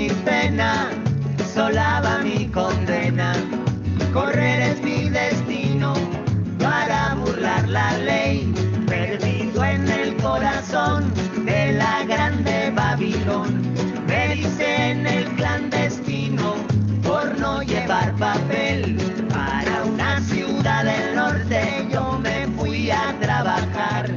mi pena, sola va mi condena. Correr es mi destino para burlar la ley, perdido en el corazón de la grande Babilón. Me dicen el clandestino por no llevar papel. Para una ciudad del norte yo me fui a trabajar.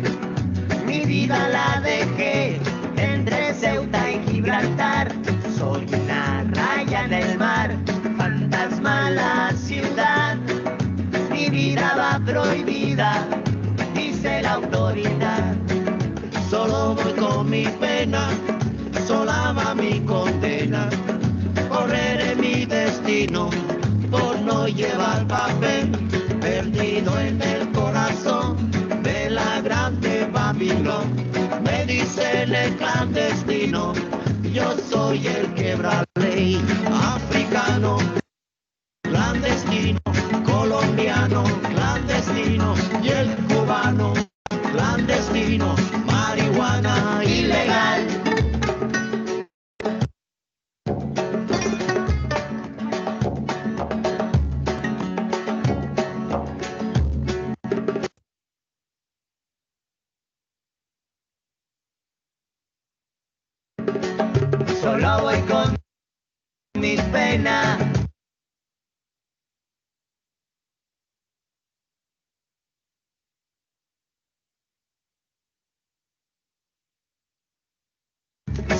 Mi vida la dejé entre Ceuta y Gibraltar. Soy una raya en el mar, fantasma la ciudad. Mi vida va prohibida, dice la autoridad. Solo voy con mi pena, sola va mi condena. Correré mi destino por no llevar papel, perdido en el corazón de la grande Babilón. Me dicen el clandestino, yo soy el quebra ley. Africano, clandestino, colombiano, clandestino, y el cubano, clandestino, marihuana ilegal. Solo voy con mi pena.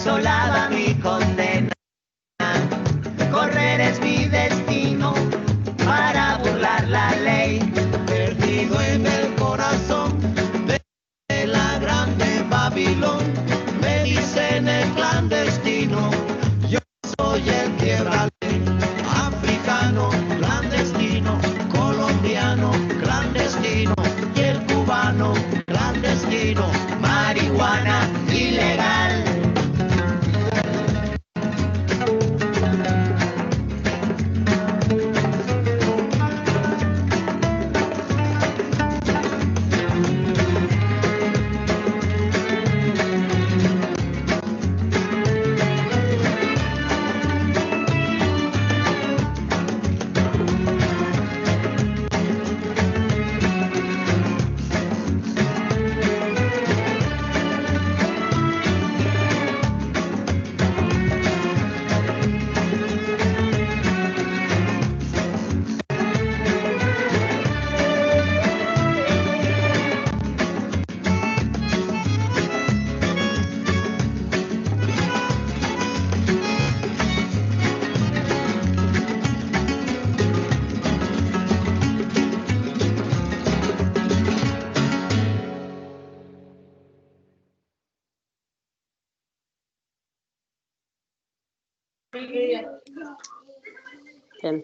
Sola va mi condena. Correr es mi destino para burlar la ley. Perdido en el corazón de la grande Babilón. Me dicen el clandestino, yo soy el quiebra ley. Africano, clandestino, colombiano, clandestino, y el cubano, clandestino, marihuana ilegal. Bien.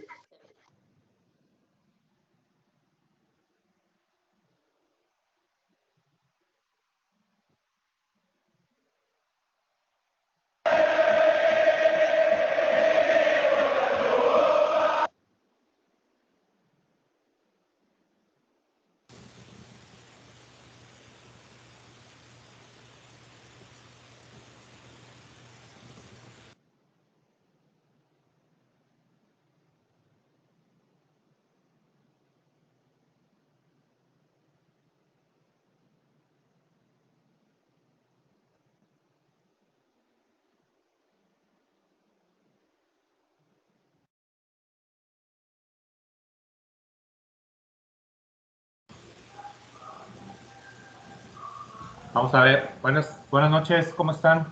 Vamos a ver, buenas noches, ¿cómo están?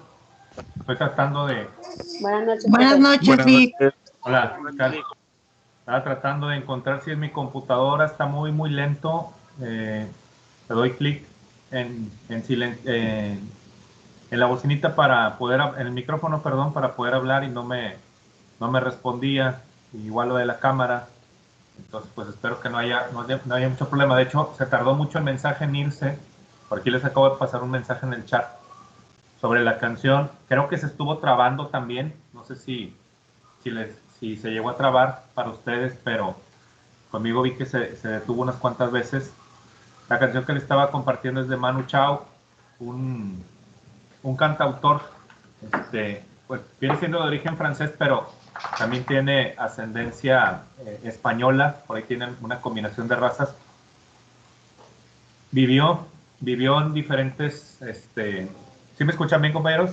Estoy tratando de... Buenas noches. Buenas noches, Vic. Hola, ¿qué tal? Estaba tratando de encontrar si es mi computadora, está muy lento. Le doy clic en la bocinita para poder, en el micrófono, perdón, para poder hablar y no me respondía. Igual lo de la cámara. Entonces, pues espero que no haya mucho problema. De hecho, se tardó mucho el mensaje en irse. Por aquí les acabo de pasar un mensaje en el chat sobre la canción. Creo que se estuvo trabando también. No sé si se llegó a trabar para ustedes, pero conmigo vi que se detuvo unas cuantas veces. La canción que le estaba compartiendo es de Manu Chao, un cantautor pues viene siendo de origen francés, pero también tiene ascendencia española, por ahí tienen una combinación de razas. Vivió en diferentes, ¿sí me escuchan bien, compañeros?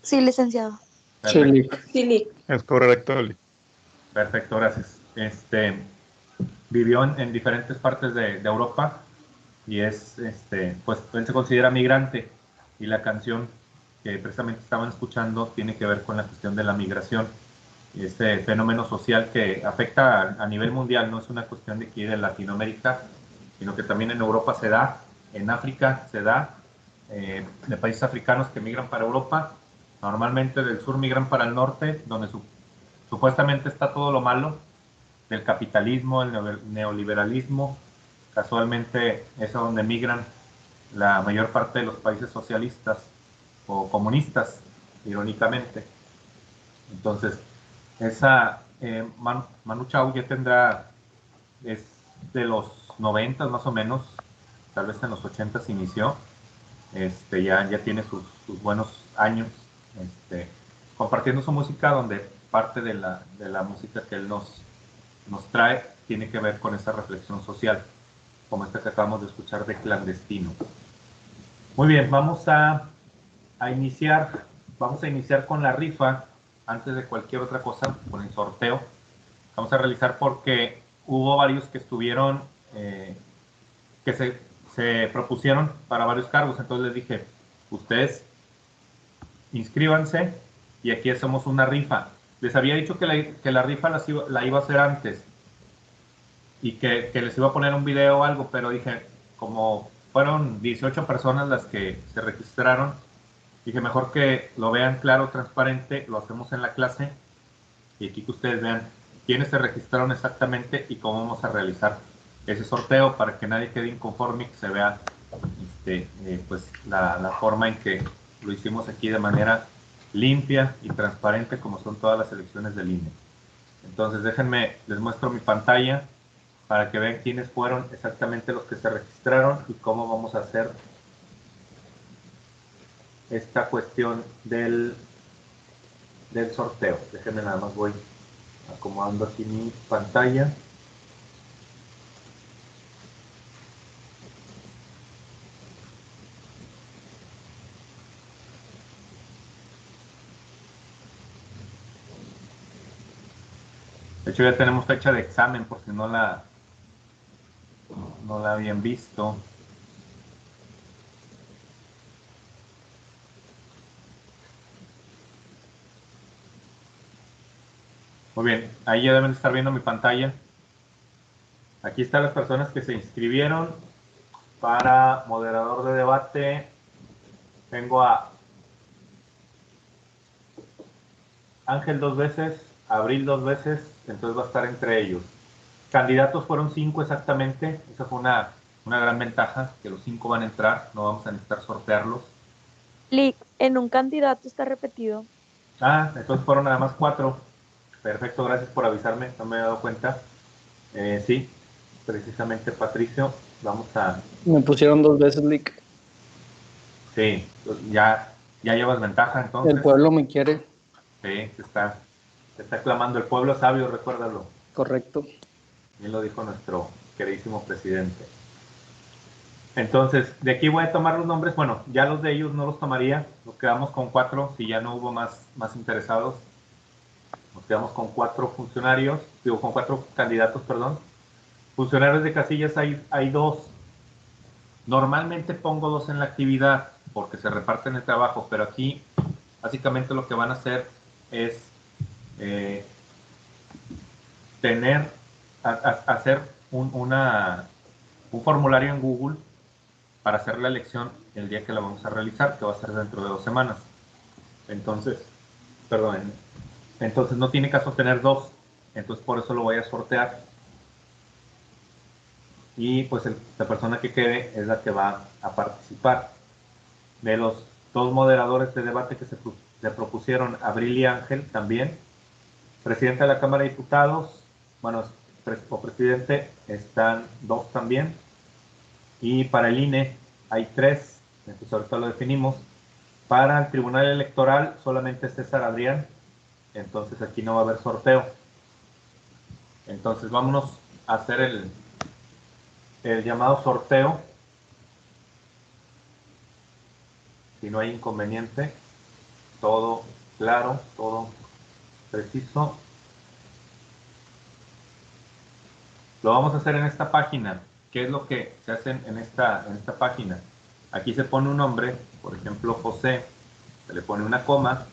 Sí, licenciado. Sí, Perfecto, Lick. Sí, Lick. Es correcto, Lick. perfecto, gracias. Vivió en diferentes partes de Europa y es, pues él se considera migrante y la canción que precisamente estaban escuchando tiene que ver con la cuestión de la migración y este fenómeno social que afecta a nivel mundial, no es una cuestión de aquí de Latinoamérica, sino que también en Europa se da, en África se da, de países africanos que migran para Europa, normalmente del sur migran para el norte, donde supuestamente está todo lo malo del capitalismo, el neoliberalismo, casualmente es a donde migran la mayor parte de los países socialistas o comunistas, irónicamente. Entonces, esa Manu Chao ya tendrá, es de los 90 más o menos, tal vez en los 80 se inició, ya tiene sus buenos años compartiendo su música, donde parte de la música que él nos trae tiene que ver con esa reflexión social, como esta que acabamos de escuchar de Clandestino. Muy bien, vamos a iniciar con la rifa. Antes de cualquier otra cosa, con el sorteo, vamos a realizar porque hubo varios que estuvieron, que se propusieron para varios cargos. Entonces les dije, ustedes inscríbanse y aquí hacemos una rifa. Les había dicho que la rifa la iba a hacer antes y que les iba a poner un video o algo, pero dije, como fueron 18 personas las que se registraron, dije, mejor que lo vean claro, transparente, lo hacemos en la clase y aquí que ustedes vean quiénes se registraron exactamente y cómo vamos a realizar ese sorteo para que nadie quede inconforme y que se vea pues la forma en que lo hicimos aquí de manera limpia y transparente como son todas las elecciones del INE. Entonces déjenme, les muestro mi pantalla para que vean quiénes fueron exactamente los que se registraron y cómo vamos a hacer esta cuestión del sorteo. Déjenme nada más, voy acomodando aquí mi pantalla. De hecho ya tenemos fecha de examen por si no la habían visto. Muy bien, ahí ya deben estar viendo mi pantalla. Aquí están las personas que se inscribieron para moderador de debate. Tengo a Ángel 2 veces, Abril 2 veces, entonces va a estar entre ellos. Candidatos fueron 5 exactamente, esa fue una gran ventaja, que los 5 van a entrar, no vamos a necesitar sortearlos. Lick, en un candidato está repetido. Ah, entonces fueron nada más 4. Perfecto, gracias por avisarme, no me he dado cuenta. Sí, precisamente Patricio, vamos a... Me pusieron 2 veces, Lick. Sí, ya llevas ventaja entonces. El pueblo me quiere. Sí, te está clamando, el pueblo sabio, recuérdalo. Correcto. Bien lo dijo nuestro queridísimo presidente. Entonces, de aquí voy a tomar los nombres. Bueno, ya los de ellos no los tomaría. Nos quedamos con 4, si ya no hubo más interesados. Nos quedamos con 4 funcionarios, con 4 candidatos, perdón. Funcionarios de casillas hay 2. Normalmente pongo 2 en la actividad porque se reparten el trabajo, pero aquí básicamente lo que van a hacer es hacer un formulario en Google para hacer la elección el día que la vamos a realizar, que va a ser dentro de 2 semanas. Entonces no tiene caso tener 2, entonces por eso lo voy a sortear. Y pues la persona que quede es la que va a participar. De los 2 moderadores de debate que se propusieron, Abril y Ángel también. Presidente de la Cámara de Diputados, bueno, o presidente, están 2 también. Y para el INE hay 3, entonces ahorita lo definimos. Para el Tribunal Electoral solamente César Adrián, entonces aquí no va a haber sorteo. Entonces vámonos a hacer el llamado sorteo. Si no hay inconveniente, todo claro, todo preciso. Lo vamos a hacer en esta página. ¿Qué es lo que se hace en esta página? Aquí se pone un nombre, por ejemplo José, se le pone una coma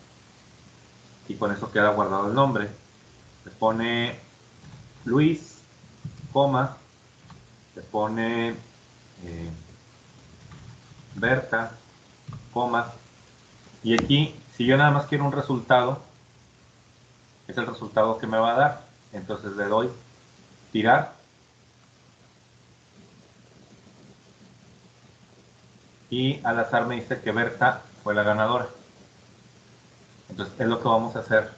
y con eso queda guardado el nombre. Se pone Luis, coma, se pone Berta, coma, y aquí, si yo nada más quiero un resultado, es el resultado que me va a dar. Entonces le doy tirar y al azar me dice que Berta fue la ganadora. Entonces es lo que vamos a hacer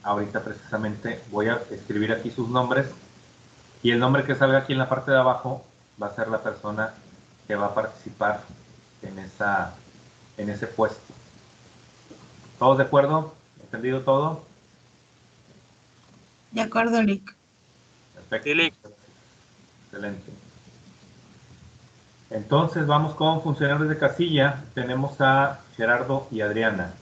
ahorita precisamente. Voy a escribir aquí sus nombres y el nombre que salga aquí en la parte de abajo va a ser la persona que va a participar en ese puesto. ¿Todos de acuerdo? ¿Entendido todo? De acuerdo, Lick. Perfecto. Sí, Lick. Excelente. Entonces vamos con funcionarios de casilla. Tenemos a Gerardo y Adriana.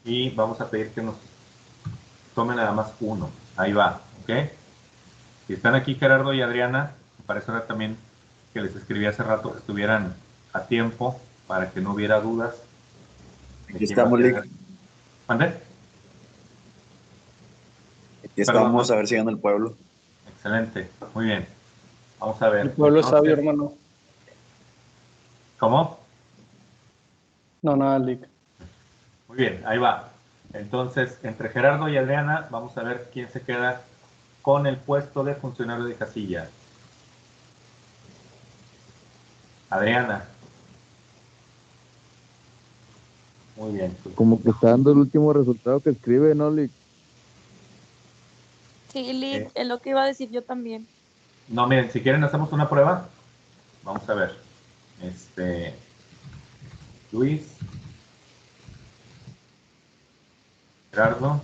Y vamos a pedir que nos tomen nada más uno. Ahí va, ¿ok? Si están aquí Gerardo y Adriana, para eso era también que les escribí hace rato que estuvieran a tiempo para que no hubiera dudas. Aquí estamos, Lick. ¿Mande? Aquí estamos, a ver si gana el pueblo. Excelente, muy bien. Vamos a ver. El pueblo es sabio, hermano. ¿Cómo? No, nada, Lick. Muy bien, ahí va. Entonces, entre Gerardo y Adriana, vamos a ver quién se queda con el puesto de funcionario de casilla. Adriana. Muy bien. Como que está dando el último resultado que escribe, ¿no, Lick? Sí, Lick, es lo que iba a decir yo también. No, miren, si quieren hacemos una prueba. Vamos a ver. Luis. Gerardo.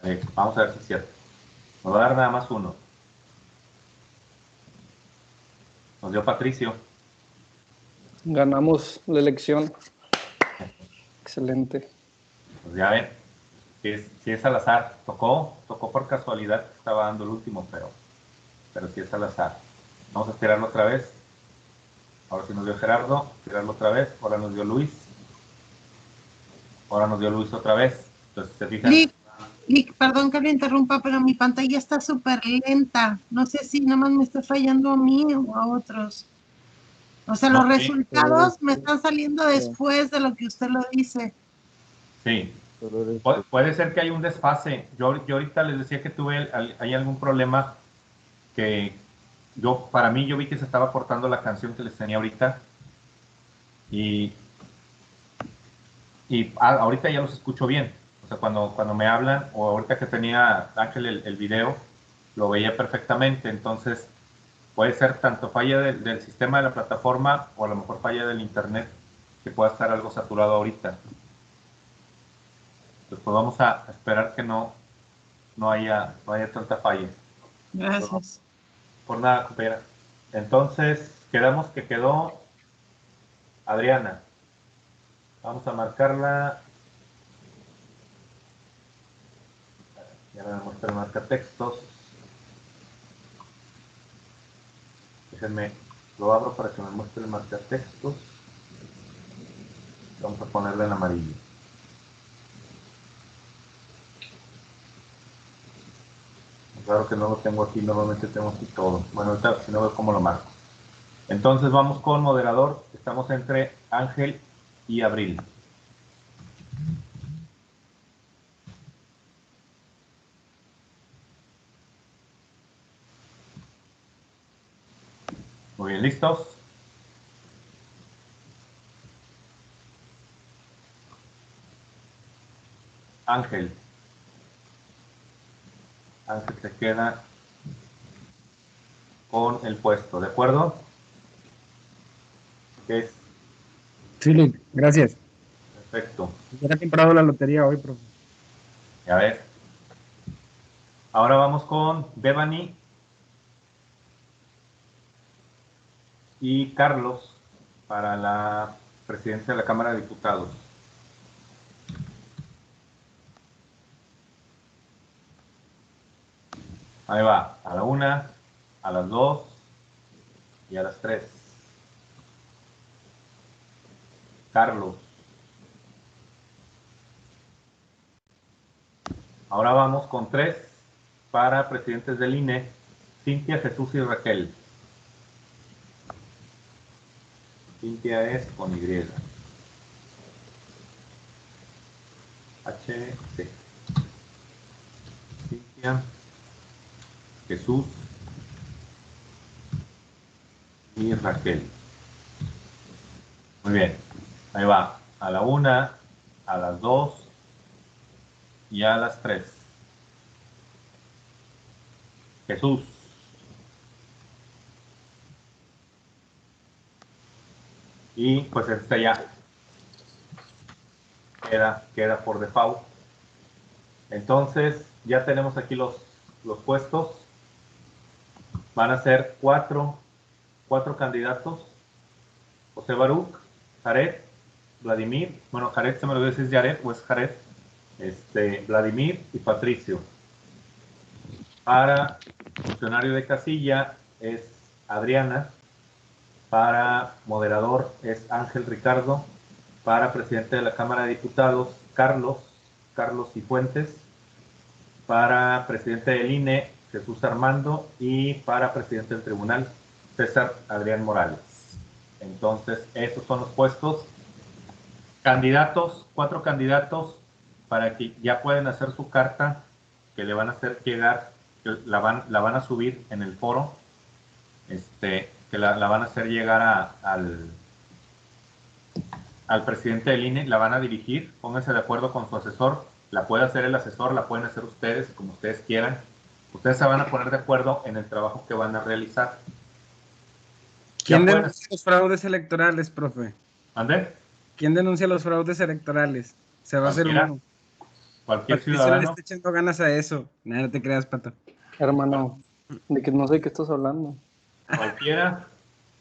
A ver, vamos a ver si es cierto. Nos va a dar nada más uno. Nos dio Patricio. Ganamos la elección. Excelente. Pues ya ven, si es al azar. Tocó por casualidad que estaba dando el último, pero si es al azar. Vamos a tirarlo otra vez. Ahora sí nos dio Gerardo. Tirarlo otra vez. Ahora nos dio Luis. Ahora nos dio Luis otra vez. Entonces, ¿se fijan? Lick, perdón que le interrumpa, pero mi pantalla está súper lenta. No sé si nada más me está fallando a mí o a otros. O sea, los resultados me están saliendo después de lo que usted lo dice. Sí. Puede ser que hay un desfase. Yo ahorita les decía que hay algún problema que para mí yo vi que se estaba cortando la canción que les tenía ahorita y ahorita ya los escucho bien. O sea, cuando me hablan o ahorita que tenía Ángel el video, lo veía perfectamente. Entonces, puede ser tanto falla del sistema de la plataforma o a lo mejor falla del internet que pueda estar algo saturado ahorita. Entonces, pues vamos a esperar que no haya tanta falla. Gracias. Por nada, compañera. Entonces, quedamos que quedó Adriana. Vamos a marcarla. Ya me muestra el marcatextos. Déjenme, lo abro para que me muestre el marcatextos. Vamos a ponerle en amarillo. Claro que no lo tengo aquí, normalmente tengo aquí todo. Bueno, ahorita si no veo cómo lo marco. Entonces vamos con moderador. Estamos entre Ángel y Abril. Muy bien, ¿listos? Ángel. Ángel se queda con el puesto, ¿de acuerdo? Es Sí, Lick, gracias. perfecto. Hubiera comprado la lotería hoy, profe. Ya ves. Ahora vamos con Devani y Carlos para la presidencia de la Cámara de Diputados. Ahí va, a la 1, a las 2 y a las 3. Carlos. Ahora vamos con 3 para presidentes del INE, Cintia, Jesús y Raquel. Cintia es con Y. C. Cintia, Jesús y Raquel. Muy bien. Ahí va. A la 1, a las 2 y a las 3. Jesús. Y pues este ya queda por default. Entonces ya tenemos aquí los puestos. Van a ser cuatro candidatos: José Baruch, Jared, Vladimir, bueno, Jared se me lo dice, es Jared o es Jared, Vladimir y Patricio. Para funcionario de casilla es Adriana. Para moderador es Ángel Ricardo. Para presidente de la Cámara de Diputados, Carlos Cifuentes. Para presidente del INE, Jesús Armando. Y para presidente del tribunal, César Adrián Morales. Entonces, esos son los puestos. Candidatos, 4 candidatos, para que ya pueden hacer su carta, que le van a hacer llegar, que la van a subir en el foro, que la van a hacer llegar al presidente del INE, la van a dirigir, pónganse de acuerdo con su asesor, la puede hacer el asesor, la pueden hacer ustedes, como ustedes quieran. Ustedes se van a poner de acuerdo en el trabajo que van a realizar. ¿Quién denuncia los fraudes electorales, profe? ¿Ande? ¿Quién denuncia los fraudes electorales? Se va a hacer uno. Cualquier Patricio ciudadano. le está echando ganas a eso. Nada, no te creas, Pato. Hermano, de que no sé de qué estás hablando.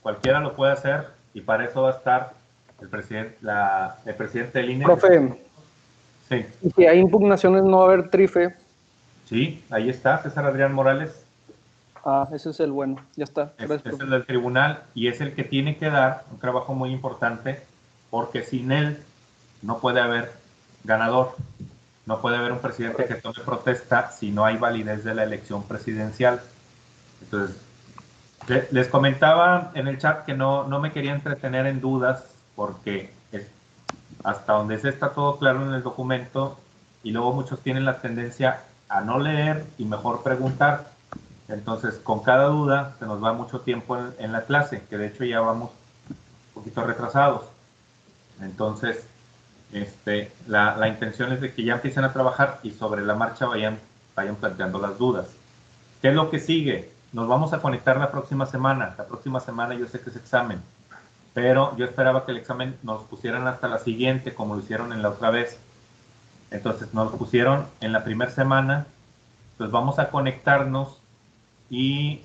Cualquiera lo puede hacer, y para eso va a estar el presidente del INE. Profe, Sí. y si hay impugnaciones no va a haber trife. Sí, ahí está, César Adrián Morales. Ah, ese es el bueno, ya está. Gracias, Es el del tribunal y es el que tiene que dar un trabajo muy importante, porque sin él no puede haber ganador, no puede haber un presidente que tome protesta si no hay validez de la elección presidencial. Entonces, les comentaba en el chat que no me quería entretener en dudas, porque hasta donde está todo claro en el documento, y luego muchos tienen la tendencia a no leer y mejor preguntar. Entonces, con cada duda se nos va mucho tiempo en la clase, que de hecho ya vamos un poquito retrasados. Entonces, la intención es de que ya empiecen a trabajar y sobre la marcha vayan planteando las dudas. ¿Qué es lo que sigue? Nos vamos a conectar la próxima semana. La próxima semana yo sé que es examen, pero yo esperaba que el examen nos pusieran hasta la siguiente, como lo hicieron en la otra vez. Entonces, nos lo pusieron en la primera semana. Entonces, vamos a conectarnos y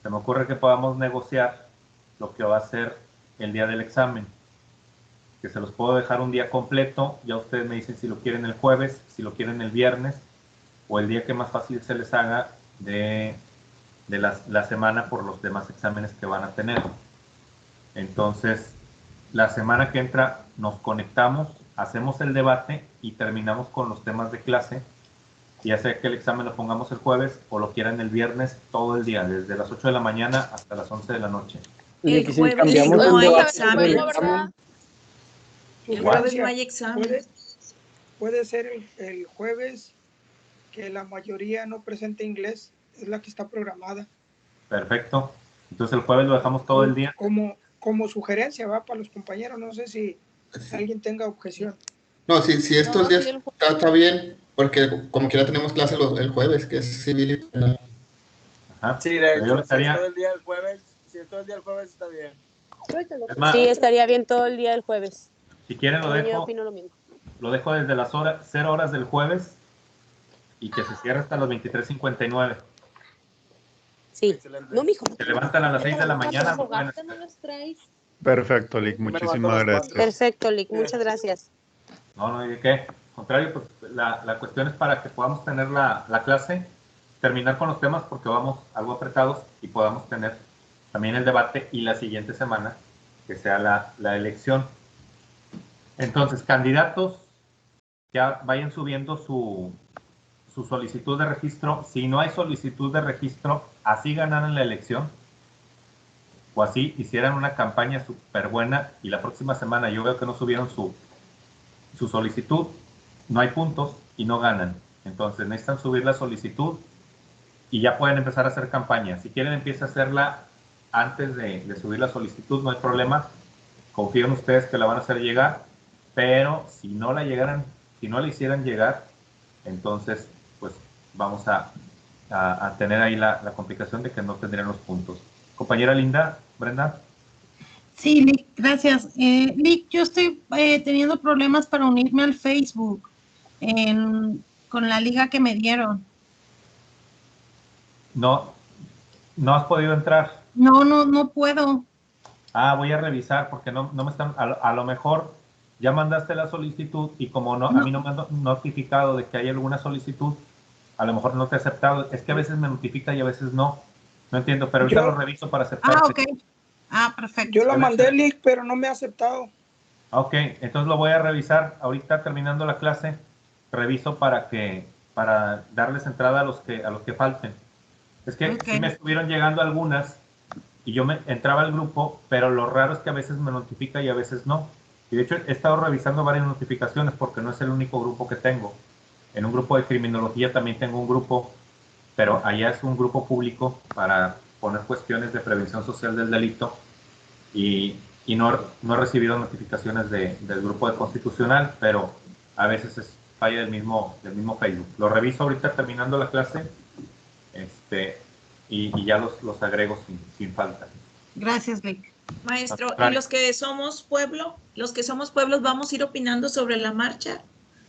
se me ocurre que podamos negociar lo que va a ser el día del examen, que se los puedo dejar un día completo. Ya ustedes me dicen si lo quieren el jueves, si lo quieren el viernes, o el día que más fácil se les haga de la semana por los demás exámenes que van a tener. Entonces, la semana que entra nos conectamos, hacemos el debate y terminamos con los temas de clase. Ya sea que el examen lo pongamos el jueves o lo quieran el viernes, todo el día, desde las 8 de la mañana hasta las 11 de la noche. El Y si jueves cambiamos no el hay debate examen, del ¿verdad? El Igual. jueves no hay examen. Puede ser el jueves que la mayoría no presente inglés, es la que está programada. Perfecto. Entonces el jueves lo dejamos todo el día. Como sugerencia, va para los compañeros, no sé si alguien tenga objeción. No, si es todo el día sí, el está bien, porque como quiera tenemos clase el jueves, que es civil y penal. Ajá. Sí, de Pero hecho, yo si es estaría- todo el día el jueves, si es todo el día el jueves, está bien. Es más, Sí, estaría bien todo el día el jueves. si quieren También yo opino lo mismo. lo dejo desde las 0 horas del jueves y que se cierre hasta las 23:59. Sí. No, mijo. Se levantan a las 6 de la mañana. no pueden- Perfecto, Lick. Muchísimas gracias. Perfecto, Lick. Muchas gracias. No, ¿y de qué? Al contrario, pues la cuestión es para que podamos tener la clase, terminar con los temas porque vamos algo apretados y podamos tener también el debate y la siguiente semana que sea la elección. Entonces, candidatos, ya vayan subiendo su solicitud de registro. Si no hay solicitud de registro, así ganaran la elección o así hicieran una campaña súper buena y la próxima semana yo veo que no subieron su solicitud, no hay puntos y no ganan. Entonces necesitan subir la solicitud y ya pueden empezar a hacer campaña. Si quieren, empieza a hacerla antes de subir la solicitud, no hay problema. Confío en ustedes que la van a hacer llegar, pero si no la hicieran llegar, entonces pues vamos a tener ahí la complicación de que no tendrían los puntos. Compañera Linda, Brenda. Sí, Lick, gracias. Lick, yo estoy teniendo problemas para unirme al Facebook con la liga que me dieron. No has podido entrar. No puedo. Voy a revisar porque no me están, a lo mejor ya mandaste la solicitud y como a mí no me han notificado de que hay alguna solicitud, a lo mejor no te he aceptado. Es que a veces me notifica y a veces no. No entiendo, pero ahorita lo reviso para aceptarte. Ok. Perfecto. Yo la mandé, Lick, pero no me ha aceptado. Ok, entonces lo voy a revisar. Ahorita terminando la clase, reviso para darles entrada a los que falten. Es que sí me estuvieron llegando algunas y yo me entraba al grupo, pero lo raro es que a veces me notifica y a veces no. Y de hecho he estado revisando varias notificaciones porque no es el único grupo que tengo. En un grupo de criminología también tengo un grupo, pero allá es un grupo público para poner cuestiones de prevención social del delito y no he recibido notificaciones del grupo de constitucional, pero a veces es falla del mismo Facebook. Lo reviso ahorita terminando la clase y ya los agrego sin falta. Gracias, Lick. Maestro, ¿y los que somos pueblos vamos a ir opinando sobre la marcha?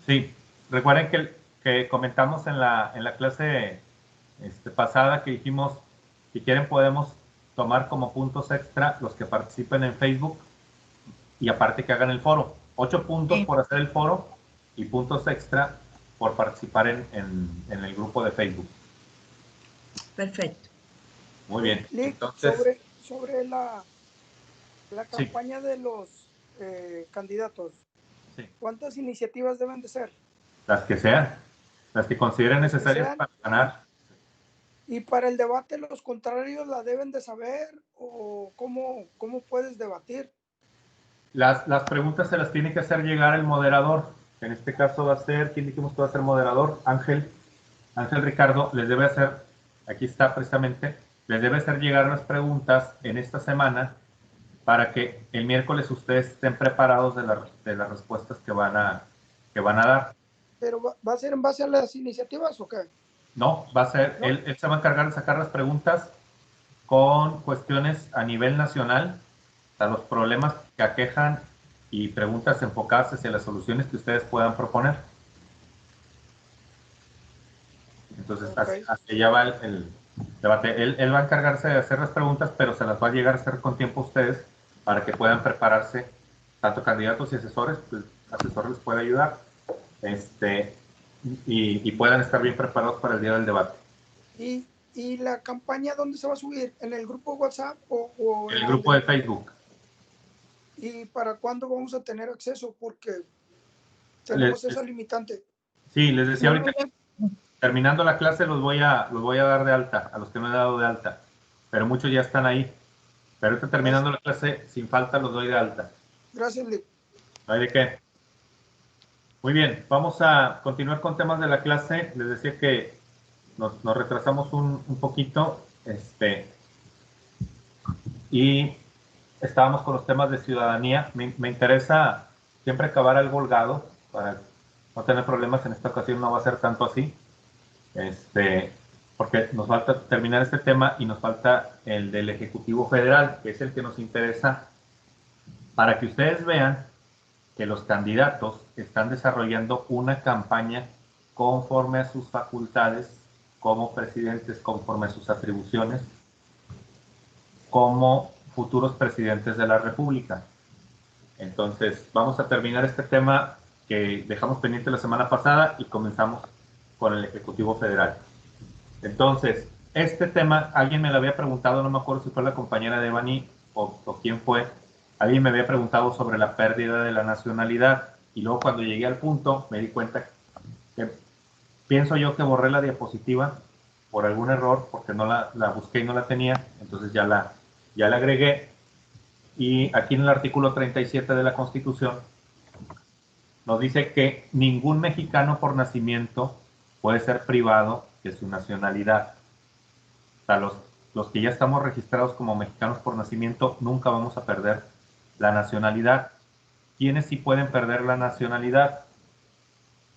Sí, recuerden que comentamos en la clase pasada que dijimos, si quieren podemos tomar como puntos extra los que participen en Facebook y aparte que hagan el foro. 8 puntos por hacer el foro y puntos extra por participar en el grupo de Facebook. Perfecto. Muy bien. Lick, entonces, sobre la campaña de los candidatos, ¿cuántas iniciativas deben de ser? Las que sean, las que consideren necesarias para ganar. ¿Y para el debate los contrarios la deben de saber o cómo puedes debatir? Las preguntas se las tiene que hacer llegar el moderador. En este caso va a ser, ¿quién dijimos que va a ser moderador? Ángel Ricardo les debe hacer, aquí está precisamente, les debe hacer llegar las preguntas en esta semana para que el miércoles ustedes estén preparados de las respuestas que van a dar. ¿Pero va a ser en base a las iniciativas o qué? No, va a ser, él se va a encargar de sacar las preguntas con cuestiones a nivel nacional, a los problemas que aquejan y preguntas enfocadas hacia las soluciones que ustedes puedan proponer. Entonces, así ya va el debate. Él va a encargarse de hacer las preguntas, pero se las va a llegar a hacer con tiempo a ustedes para que puedan prepararse, tanto candidatos y asesores, pues el asesor les puede ayudar, y puedan estar bien preparados para el día del debate. ¿Y la campaña dónde se va a subir? ¿En el grupo WhatsApp o en el grupo de Facebook? ¿Y para cuándo vamos a tener acceso? Porque tenemos esa limitante. Sí, les decía ahorita, terminando la clase los voy a dar de alta, a los que no he dado de alta, pero muchos ya están ahí. Pero ahorita terminando la clase, sin falta los doy de alta. Gracias, Lick. No hay de qué. Muy bien, vamos a continuar con temas de la clase. Les decía que nos retrasamos un poquito, y estábamos con los temas de ciudadanía. Me interesa siempre acabar algo holgado, para no tener problemas en esta ocasión no va a ser tanto así, porque nos falta terminar este tema y nos falta el del Ejecutivo Federal, que es el que nos interesa, para que ustedes vean que los candidatos están desarrollando una campaña conforme a sus facultades como presidentes, conforme a sus atribuciones, como futuros presidentes de la República. Entonces, vamos a terminar este tema que dejamos pendiente la semana pasada y comenzamos con el Ejecutivo Federal. Entonces, este tema, alguien me lo había preguntado, no me acuerdo si fue la compañera de Devani o quién fue, alguien me había preguntado sobre la pérdida de la nacionalidad, y luego cuando llegué al punto me di cuenta que pienso yo que borré la diapositiva por algún error, porque no la busqué y no la tenía, entonces ya la agregué, y aquí en el artículo 37 de la Constitución nos dice que ningún mexicano por nacimiento puede ser privado de su nacionalidad. O sea, los que ya estamos registrados como mexicanos por nacimiento nunca vamos a perder la nacionalidad. ¿Quiénes sí pueden perder la nacionalidad?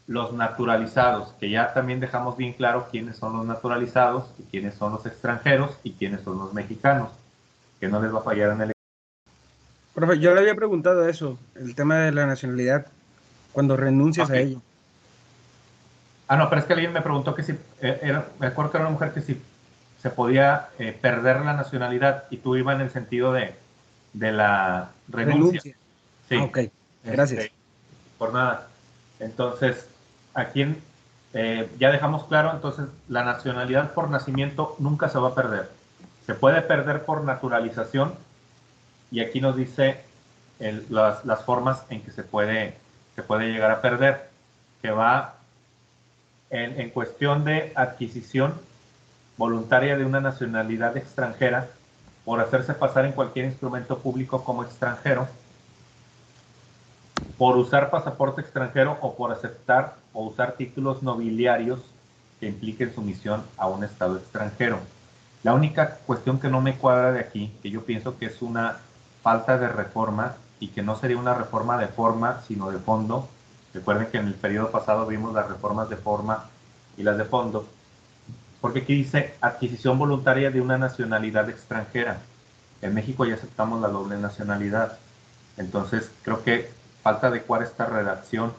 Los naturalizados, que ya también dejamos bien claro quiénes son los naturalizados, y quiénes son los extranjeros y quiénes son los mexicanos, que no les va a fallar en el... Profe, yo le había preguntado eso, el tema de la nacionalidad, cuando renuncias a ella. Ah, no, pero es que alguien me preguntó que si, me acuerdo que era una mujer que si se podía perder la nacionalidad, y tú ibas en el sentido de la renuncia. Sí. Ah, ok, gracias. Por nada. Entonces, aquí ya dejamos claro, entonces la nacionalidad por nacimiento nunca se va a perder. Se puede perder por naturalización, y aquí nos dice las formas en que se puede llegar a perder, que va en cuestión de adquisición voluntaria de una nacionalidad extranjera por hacerse pasar en cualquier instrumento público como extranjero, por usar pasaporte extranjero o por aceptar o usar títulos nobiliarios que impliquen sumisión a un estado extranjero. La única cuestión que no me cuadra de aquí, que yo pienso que es una falta de reforma y que no sería una reforma de forma, sino de fondo. Recuerden que en el periodo pasado vimos las reformas de forma y las de fondo, porque aquí dice adquisición voluntaria de una nacionalidad extranjera. En México ya aceptamos la doble nacionalidad. Entonces creo que falta adecuar esta redacción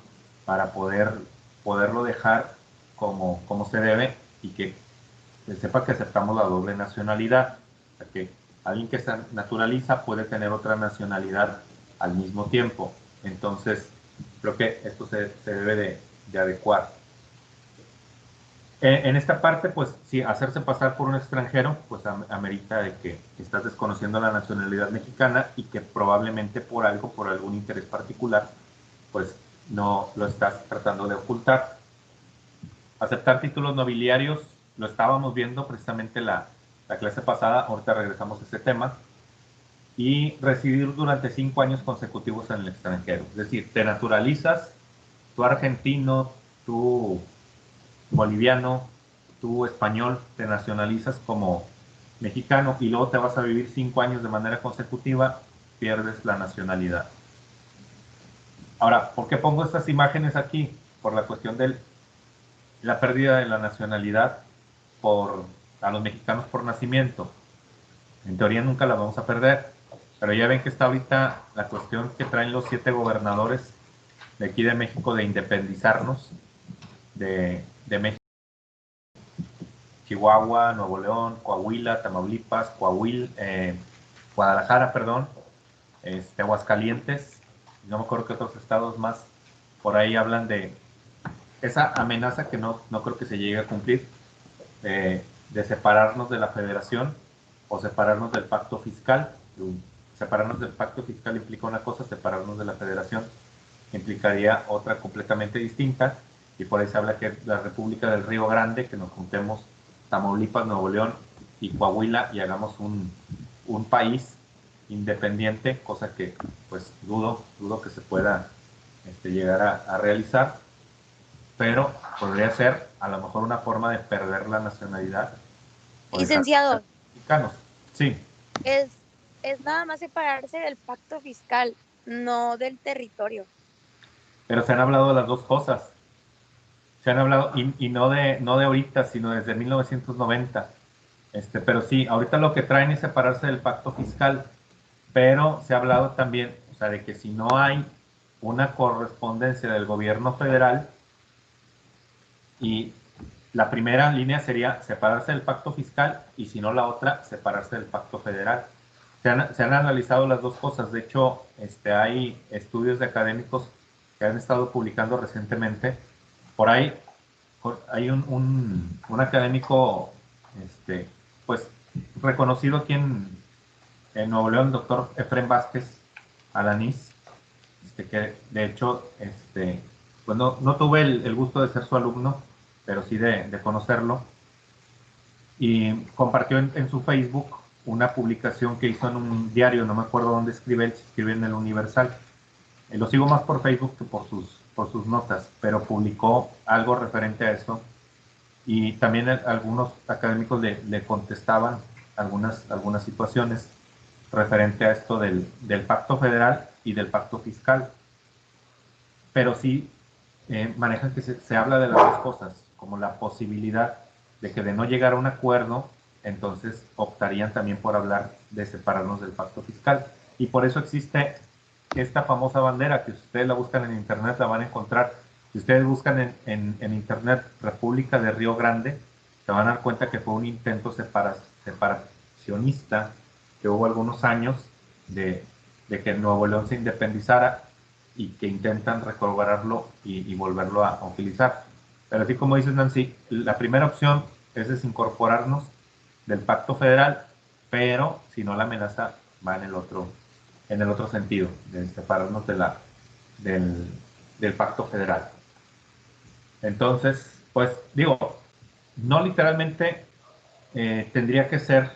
para poderlo dejar como se debe, y que se sepa que aceptamos la doble nacionalidad. O sea, que alguien que se naturaliza puede tener otra nacionalidad al mismo tiempo. Entonces creo que esto se debe de adecuar. En esta parte, pues, sí, hacerse pasar por un extranjero, pues amerita de que estás desconociendo la nacionalidad mexicana y que probablemente por algún interés particular, pues no lo estás tratando de ocultar. Aceptar títulos nobiliarios, lo estábamos viendo precisamente la clase pasada, ahorita regresamos a ese tema. Y residir durante 5 años consecutivos en el extranjero. Es decir, te naturalizas, tú argentino, tú boliviano, tú español, te nacionalizas como mexicano y luego te vas a vivir 5 años de manera consecutiva, pierdes la nacionalidad. Ahora, ¿por qué pongo estas imágenes aquí? Por la cuestión de la pérdida de la nacionalidad a los mexicanos por nacimiento. En teoría nunca la vamos a perder, pero ya ven que está ahorita la cuestión que traen los 7 gobernadores de aquí de México de independizarnos de México. Chihuahua, Nuevo León, Coahuila, Tamaulipas, Guadalajara, perdón, Aguascalientes, no me acuerdo qué otros estados más por ahí hablan de esa amenaza que no creo que se llegue a cumplir, de separarnos de la federación o separarnos del pacto fiscal. Separarnos del pacto fiscal implica una cosa, separarnos de la federación implicaría otra completamente distinta, y por ahí se habla que la República del Río Grande, que nos juntemos Tamaulipas, Nuevo León y Coahuila y hagamos un país independiente, cosa que pues dudo que se pueda llegar a realizar, pero podría ser a lo mejor una forma de perder la nacionalidad. Licenciado, mexicanos. Sí. Es nada más separarse del pacto fiscal, no del territorio. pero se han hablado de las dos cosas. Se han hablado, y no de ahorita, sino desde 1990. Pero sí, ahorita lo que traen es separarse del pacto fiscal, pero se ha hablado también, o sea, de que si no hay una correspondencia del gobierno federal, y la primera línea sería separarse del pacto fiscal, y si no la otra, separarse del pacto federal. Se han analizado las dos cosas. De hecho, hay estudios de académicos que han estado publicando recientemente. Por ahí hay un académico pues reconocido aquí en Nuevo León, el doctor Efrén Vázquez Alanís, que de hecho pues no tuve el gusto de ser su alumno, pero sí de conocerlo, y compartió en su Facebook una publicación que hizo en un diario, no me acuerdo dónde escribe en el Universal. Lo sigo más por Facebook que por sus notas, pero publicó algo referente a eso, y también algunos académicos le contestaban algunas situaciones referente a esto del pacto federal y del pacto fiscal. Pero sí manejan que se habla de las dos cosas, como la posibilidad de que de no llegar a un acuerdo, entonces optarían también por hablar de separarnos del pacto fiscal. Y por eso existe esta famosa bandera, que si ustedes la buscan en internet la van a encontrar. Si ustedes buscan en internet República de Río Grande, se van a dar cuenta que fue un intento separacionista que hubo algunos años de que Nuevo León se independizara, y que intentan recordarlo y volverlo a utilizar. Pero así como dices, Nancy, la primera opción es desincorporarnos del pacto federal, pero si no, la amenaza va en el otro sentido, de separarnos del pacto federal. Entonces, pues digo, no literalmente tendría que ser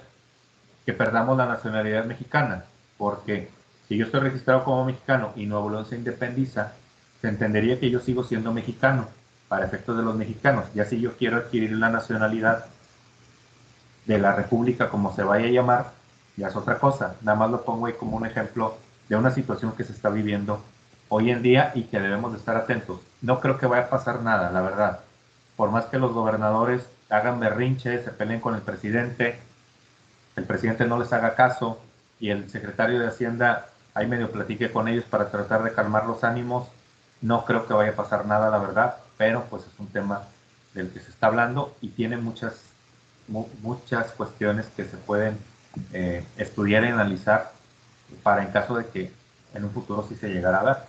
que perdamos la nacionalidad mexicana, porque si yo estoy registrado como mexicano y Nuevo León se independiza, se entendería que yo sigo siendo mexicano para efectos de los mexicanos. Ya si yo quiero adquirir la nacionalidad de la república, como se vaya a llamar, ya es otra cosa. Nada más lo pongo ahí como un ejemplo de una situación que se está viviendo hoy en día y que debemos de estar atentos. No creo que vaya a pasar nada, la verdad. Por más que los gobernadores hagan berrinche, se peleen con el presidente no les haga caso, y el secretario de Hacienda ahí medio platique con ellos para tratar de calmar los ánimos, no creo que vaya a pasar nada, la verdad, pero pues es un tema del que se está hablando y tiene muchas cuestiones que se pueden estudiar y analizar para en caso de que en un futuro sí se llegara a dar.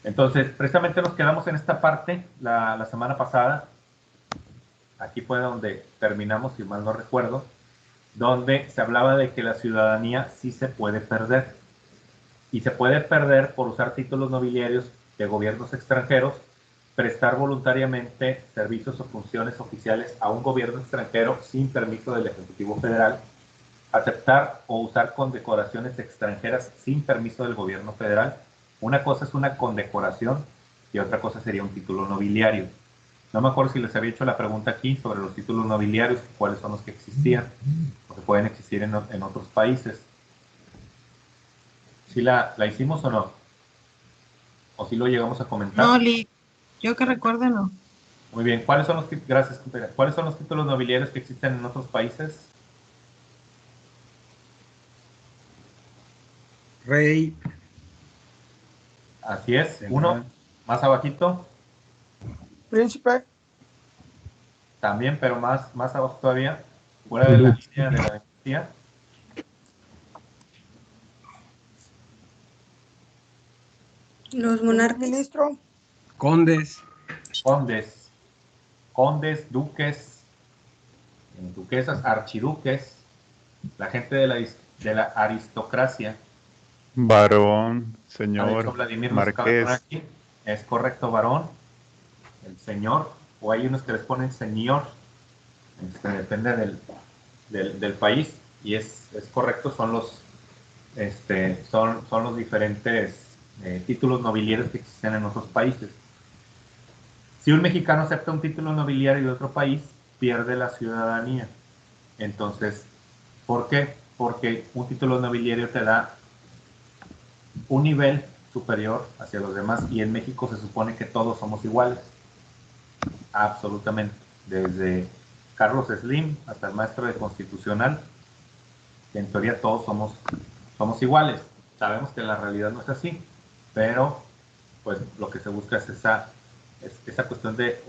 Entonces, precisamente nos quedamos en esta parte la semana pasada. Aquí fue donde terminamos, si mal no recuerdo, donde se hablaba de que la ciudadanía sí se puede perder. Y se puede perder por usar títulos nobiliarios de gobiernos extranjeros, prestar voluntariamente servicios o funciones oficiales a un gobierno extranjero sin permiso del Ejecutivo Federal, aceptar o usar condecoraciones extranjeras sin permiso del gobierno federal. Una cosa es una condecoración y otra cosa sería un título nobiliario. No me acuerdo si les había hecho la pregunta aquí sobre los títulos nobiliarios, cuáles son los que existían o que pueden existir en otros países. ¿Sí la hicimos o no? ¿O sí lo llegamos a comentar? No, yo que recuerdo no. Muy bien. ¿Cuáles son gracias, compañera. ¿Cuáles son los títulos nobiliarios que existen en otros países? Rey. Así es. Uno más abajito. Príncipe. También, pero más abajo todavía, fuera de la línea de la dinastía. Los monarcas. Ministro. Condes, duques, duquesas, archiduques, la gente de la aristocracia. Varón, señor, Vladimir marqués. Aquí. Es correcto, varón, el señor, o hay unos que les ponen señor, depende del país, y es correcto, son los diferentes títulos nobiliarios que existen en otros países. Si un mexicano acepta un título nobiliario de otro país, pierde la ciudadanía. Entonces, ¿por qué? Porque un título nobiliario te da un nivel superior hacia los demás, y en México se supone que todos somos iguales, absolutamente, desde Carlos Slim hasta el maestro de constitucional, que en teoría todos somos iguales. Sabemos que la realidad no es así, pero pues lo que se busca es esa cuestión de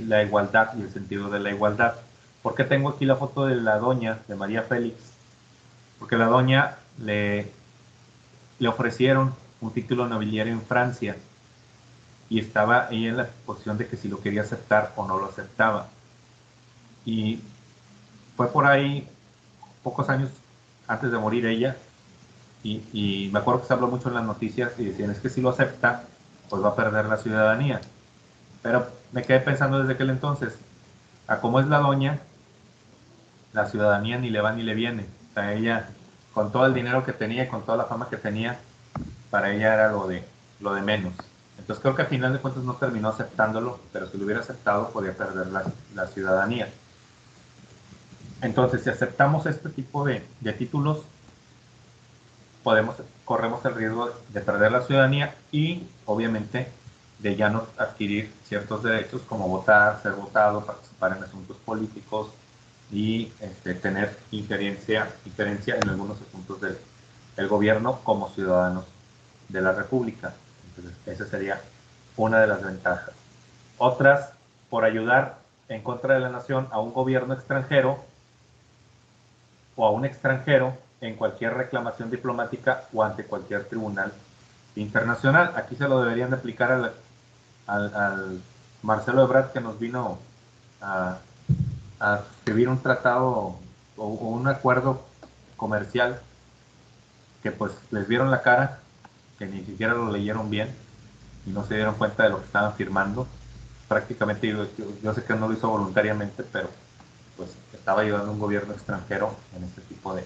la igualdad y el sentido de la igualdad. ¿Por qué tengo aquí la foto de la doña, de María Félix? Porque la doña le ofrecieron un título nobiliario en Francia y estaba ella en la posición de que si lo quería aceptar o no lo aceptaba. Y fue por ahí pocos años antes de morir ella, y me acuerdo que se habló mucho en las noticias y decían, es que si lo acepta, pues va a perder la ciudadanía. Pero me quedé pensando desde aquel entonces, a cómo es la doña, la ciudadanía ni le va ni le viene. O sea, ella, con todo el dinero que tenía y con toda la fama que tenía, para ella era lo de menos. Entonces creo que al final de cuentas no terminó aceptándolo, pero si lo hubiera aceptado podía perder la ciudadanía. Entonces, si aceptamos este tipo de títulos, corremos el riesgo de perder la ciudadanía y, obviamente, de ya no adquirir ciertos derechos como votar, ser votado, participar en asuntos políticos y tener injerencia en algunos asuntos del gobierno como ciudadanos de la República. Entonces, esa sería una de las ventajas. Otras, por ayudar en contra de la nación a un gobierno extranjero o a un extranjero en cualquier reclamación diplomática o ante cualquier tribunal internacional. Aquí se lo deberían de aplicar al Marcelo Ebrard, que nos vino a escribir un tratado o un acuerdo comercial que pues les vieron la cara, que ni siquiera lo leyeron bien y no se dieron cuenta de lo que estaban firmando. Prácticamente yo sé que no lo hizo voluntariamente, pero pues estaba ayudando a un gobierno extranjero en este tipo de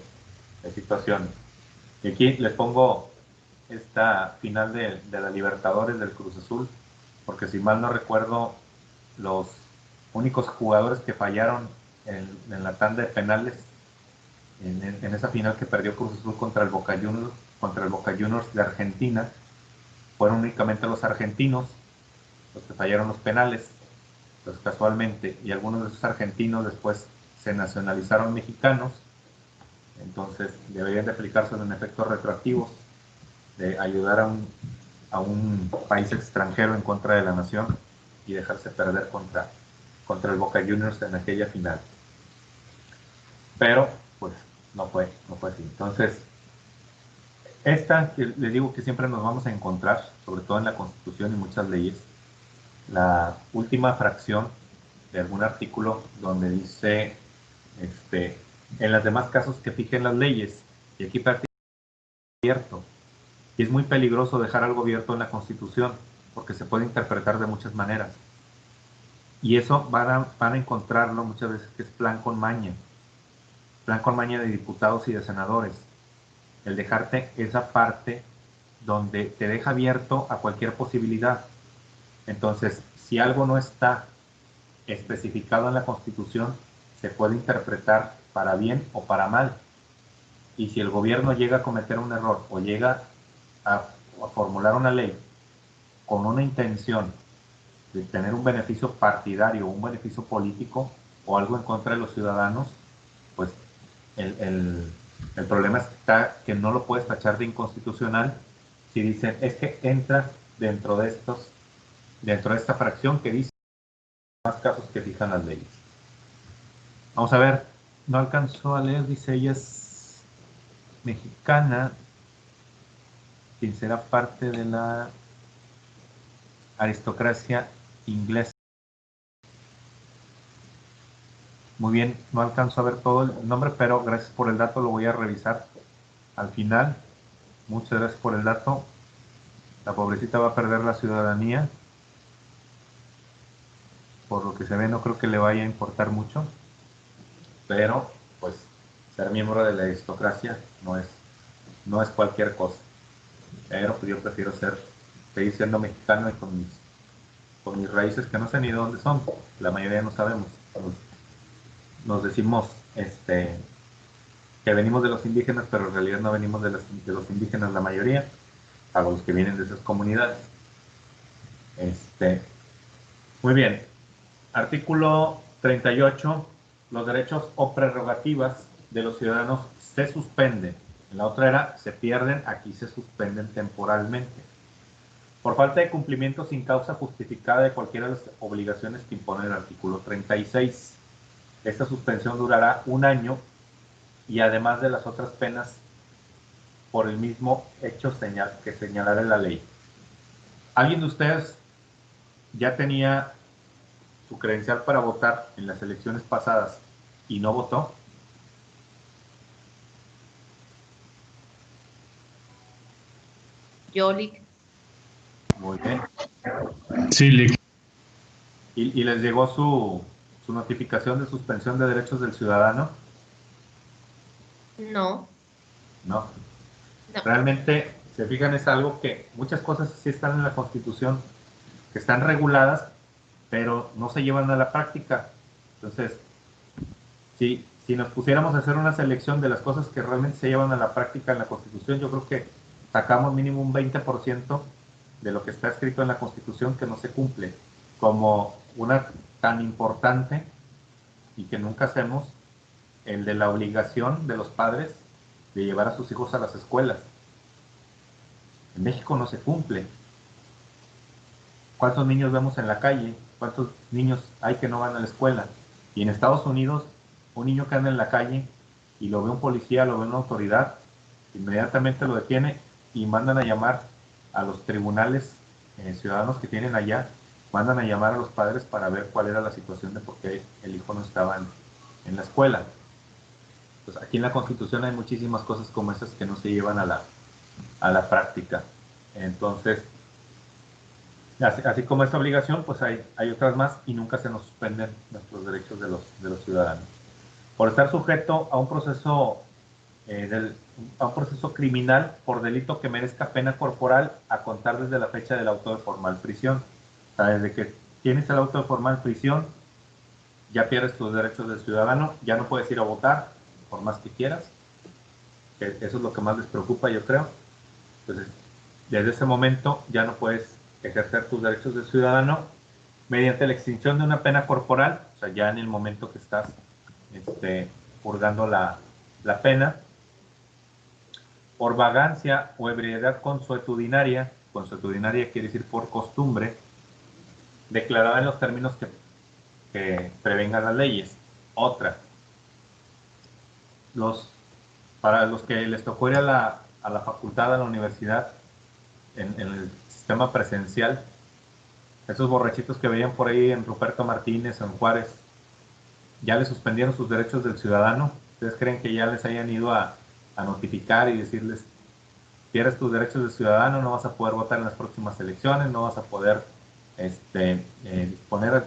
situaciones. Y aquí les pongo esta final de la Libertadores del Cruz Azul, porque si mal no recuerdo, los únicos jugadores que fallaron en la tanda de penales en esa final que perdió Cruz Azul contra el Boca Juniors de Argentina, fueron únicamente los argentinos los que fallaron los penales, pues casualmente, y algunos de esos argentinos después se nacionalizaron mexicanos. Entonces deberían de aplicarse en efectos retroactivos de ayudar a un país extranjero en contra de la nación y dejarse perder contra el Boca Juniors en aquella final. Pero pues no fue así. Entonces que les digo que siempre nos vamos a encontrar, sobre todo en la Constitución y muchas leyes, la última fracción de algún artículo donde dice en los demás casos que fijen las leyes, y aquí prácticamente es cierto, y es muy peligroso dejar algo abierto en la Constitución porque se puede interpretar de muchas maneras, y eso van a encontrarlo muchas veces que es plan con maña de diputados y de senadores, el dejarte esa parte donde te deja abierto a cualquier posibilidad. Entonces, si algo no está especificado en la Constitución, se puede interpretar para bien o para mal. Y si el gobierno llega a cometer un error o llega a formular una ley con una intención de tener un beneficio partidario, un beneficio político o algo en contra de los ciudadanos, pues el problema está que no lo puedes tachar de inconstitucional si dicen es que entra dentro de esta fracción que dice más casos que fijan las leyes. Vamos a ver, no alcanzó a leer, dice ella es mexicana, quien será parte de la aristocracia inglesa. Muy bien, no alcanzo a ver todo el nombre, pero gracias por el dato, lo voy a revisar al final. Muchas gracias por el dato. La pobrecita va a perder la ciudadanía. Por lo que se ve, no creo que le vaya a importar mucho. Pero, pues, ser miembro de la aristocracia no es cualquier cosa. Pero pues, yo prefiero seguir siendo mexicano y con mis raíces que no sé ni de dónde son. La mayoría no sabemos. Nos decimos que venimos de los indígenas, pero en realidad no venimos de los indígenas la mayoría. a los que vienen de esas comunidades. Muy bien. Artículo 38. Los derechos o prerrogativas de los ciudadanos se suspenden. En la otra era se pierden, aquí se suspenden temporalmente. Por falta de cumplimiento sin causa justificada de cualquiera de las obligaciones que impone el artículo 36. Esta suspensión durará 1 año y además de las otras penas por el mismo hecho que señalará la ley. ¿Alguien de ustedes ya tenía su credencial para votar en las elecciones pasadas y no votó? Yo, Lick. Muy bien. Sí, Lick. ¿Y les llegó su notificación de suspensión de derechos del ciudadano? No. No. No. Realmente, se fijan, es algo que muchas cosas sí están en la Constitución, que están reguladas, pero no se llevan a la práctica. Entonces, si nos pusiéramos a hacer una selección de las cosas que realmente se llevan a la práctica en la Constitución, yo creo que sacamos mínimo un 20% de lo que está escrito en la Constitución que no se cumple, como una tan importante y que nunca hacemos, el de la obligación de los padres de llevar a sus hijos a las escuelas. En México no se cumple. ¿Cuántos niños vemos en la calle? ¿Cuántos niños hay que no van a la escuela? Y en Estados Unidos, un niño que anda en la calle y lo ve un policía, lo ve una autoridad, inmediatamente lo detiene y mandan a llamar a los tribunales ciudadanos que tienen allá, mandan a llamar a los padres para ver cuál era la situación de por qué el hijo no estaba en la escuela. Pues aquí en la Constitución hay muchísimas cosas como esas que no se llevan a la práctica. Entonces, así como esta obligación, pues hay otras más y nunca se nos suspenden nuestros derechos de los ciudadanos. Por estar sujeto a un proceso criminal por delito que merezca pena corporal a contar desde la fecha del auto de formal prisión. O sea, desde que tienes el auto de formal prisión, ya pierdes tus derechos de ciudadano, ya no puedes ir a votar, por más que quieras. Eso es lo que más les preocupa, yo creo. Entonces, desde ese momento ya no puedes ejercer tus derechos de ciudadano mediante la extinción de una pena corporal, o sea, ya en el momento que estás purgando la pena, por vagancia o ebriedad consuetudinaria quiere decir por costumbre, declarada en los términos que prevengan las leyes. Otra, para los que les tocó ir a la facultad, a la universidad, en el sistema presencial, esos borrachitos que veían por ahí en Ruperto Martínez, en Juárez, ya les suspendieron sus derechos del ciudadano. ¿Ustedes creen que ya les hayan ido a notificar y decirles, pierdes tus derechos de ciudadano, no vas a poder votar en las próximas elecciones, no vas a poder disponer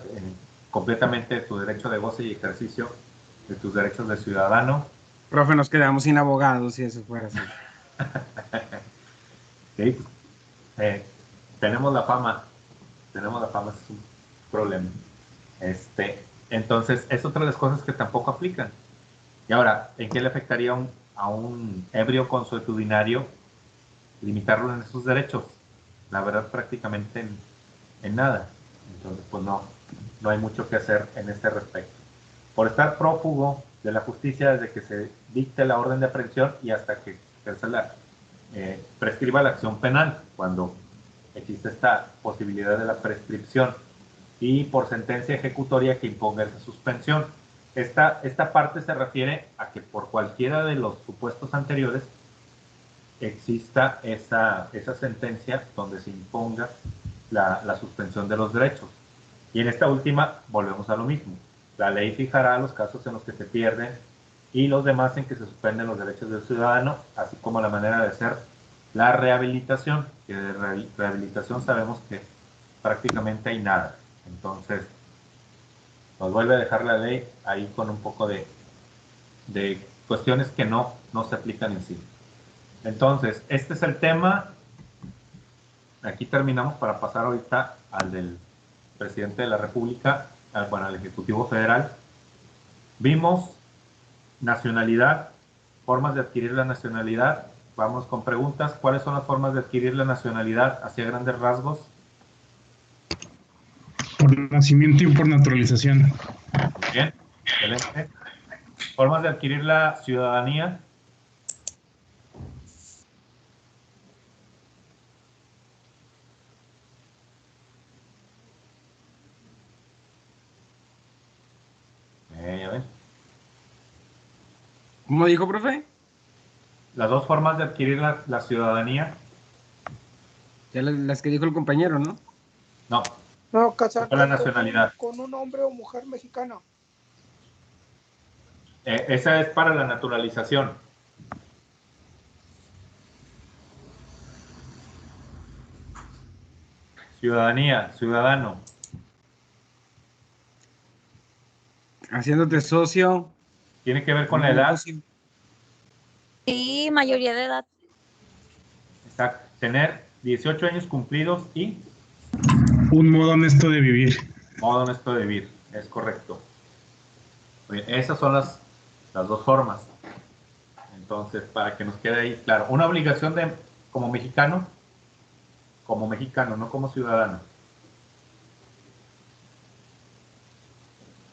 completamente de tu derecho de goce y ejercicio de tus derechos de ciudadano? Profe, nos quedamos sin abogados si eso fuera así. Sí, tenemos la fama, es un problema. Entonces, es otra de las cosas que tampoco aplican. Y ahora, ¿en qué le afectaría a un ebrio consuetudinario limitarlo en sus derechos? La verdad, prácticamente en nada. Entonces, pues no hay mucho que hacer en este respecto. Por estar prófugo de la justicia desde que se dicte la orden de aprehensión y hasta que se prescriba la acción penal, cuando existe esta posibilidad de la prescripción, y por sentencia ejecutoria que imponga esa suspensión. Esta parte se refiere a que por cualquiera de los supuestos anteriores exista esa sentencia donde se imponga la suspensión de los derechos. Y en esta última volvemos a lo mismo. La ley fijará los casos en los que se pierden y los demás en que se suspenden los derechos del ciudadano, así como la manera de hacer la rehabilitación, que de rehabilitación sabemos que prácticamente hay nada. Entonces, nos vuelve a dejar la ley ahí con un poco de cuestiones que no se aplican en sí. Entonces, este es el tema. Aquí terminamos para pasar ahorita al del presidente de la República, al Ejecutivo Federal. Vimos nacionalidad, formas de adquirir la nacionalidad vamos con preguntas. ¿Cuáles son las formas de adquirir la nacionalidad hacia grandes rasgos? Por nacimiento y por naturalización. Bien, excelente. ¿Formas de adquirir la ciudadanía? Ya ven. ¿Cómo dijo, profe? Las dos formas de adquirir la ciudadanía. Ya las que dijo el compañero, ¿no? No. No, casarte la nacionalidad. con un hombre o mujer mexicana. Esa es para la naturalización. Ciudadanía, ciudadano. Haciéndote socio. ¿Tiene que ver con la edad? Sí, mayoría de edad. Exacto. Tener 18 años cumplidos y... Un modo honesto de vivir. Modo honesto de vivir, es correcto. Bien, esas son las dos formas. Entonces, para que nos quede ahí claro. Una obligación como mexicano, no como ciudadano.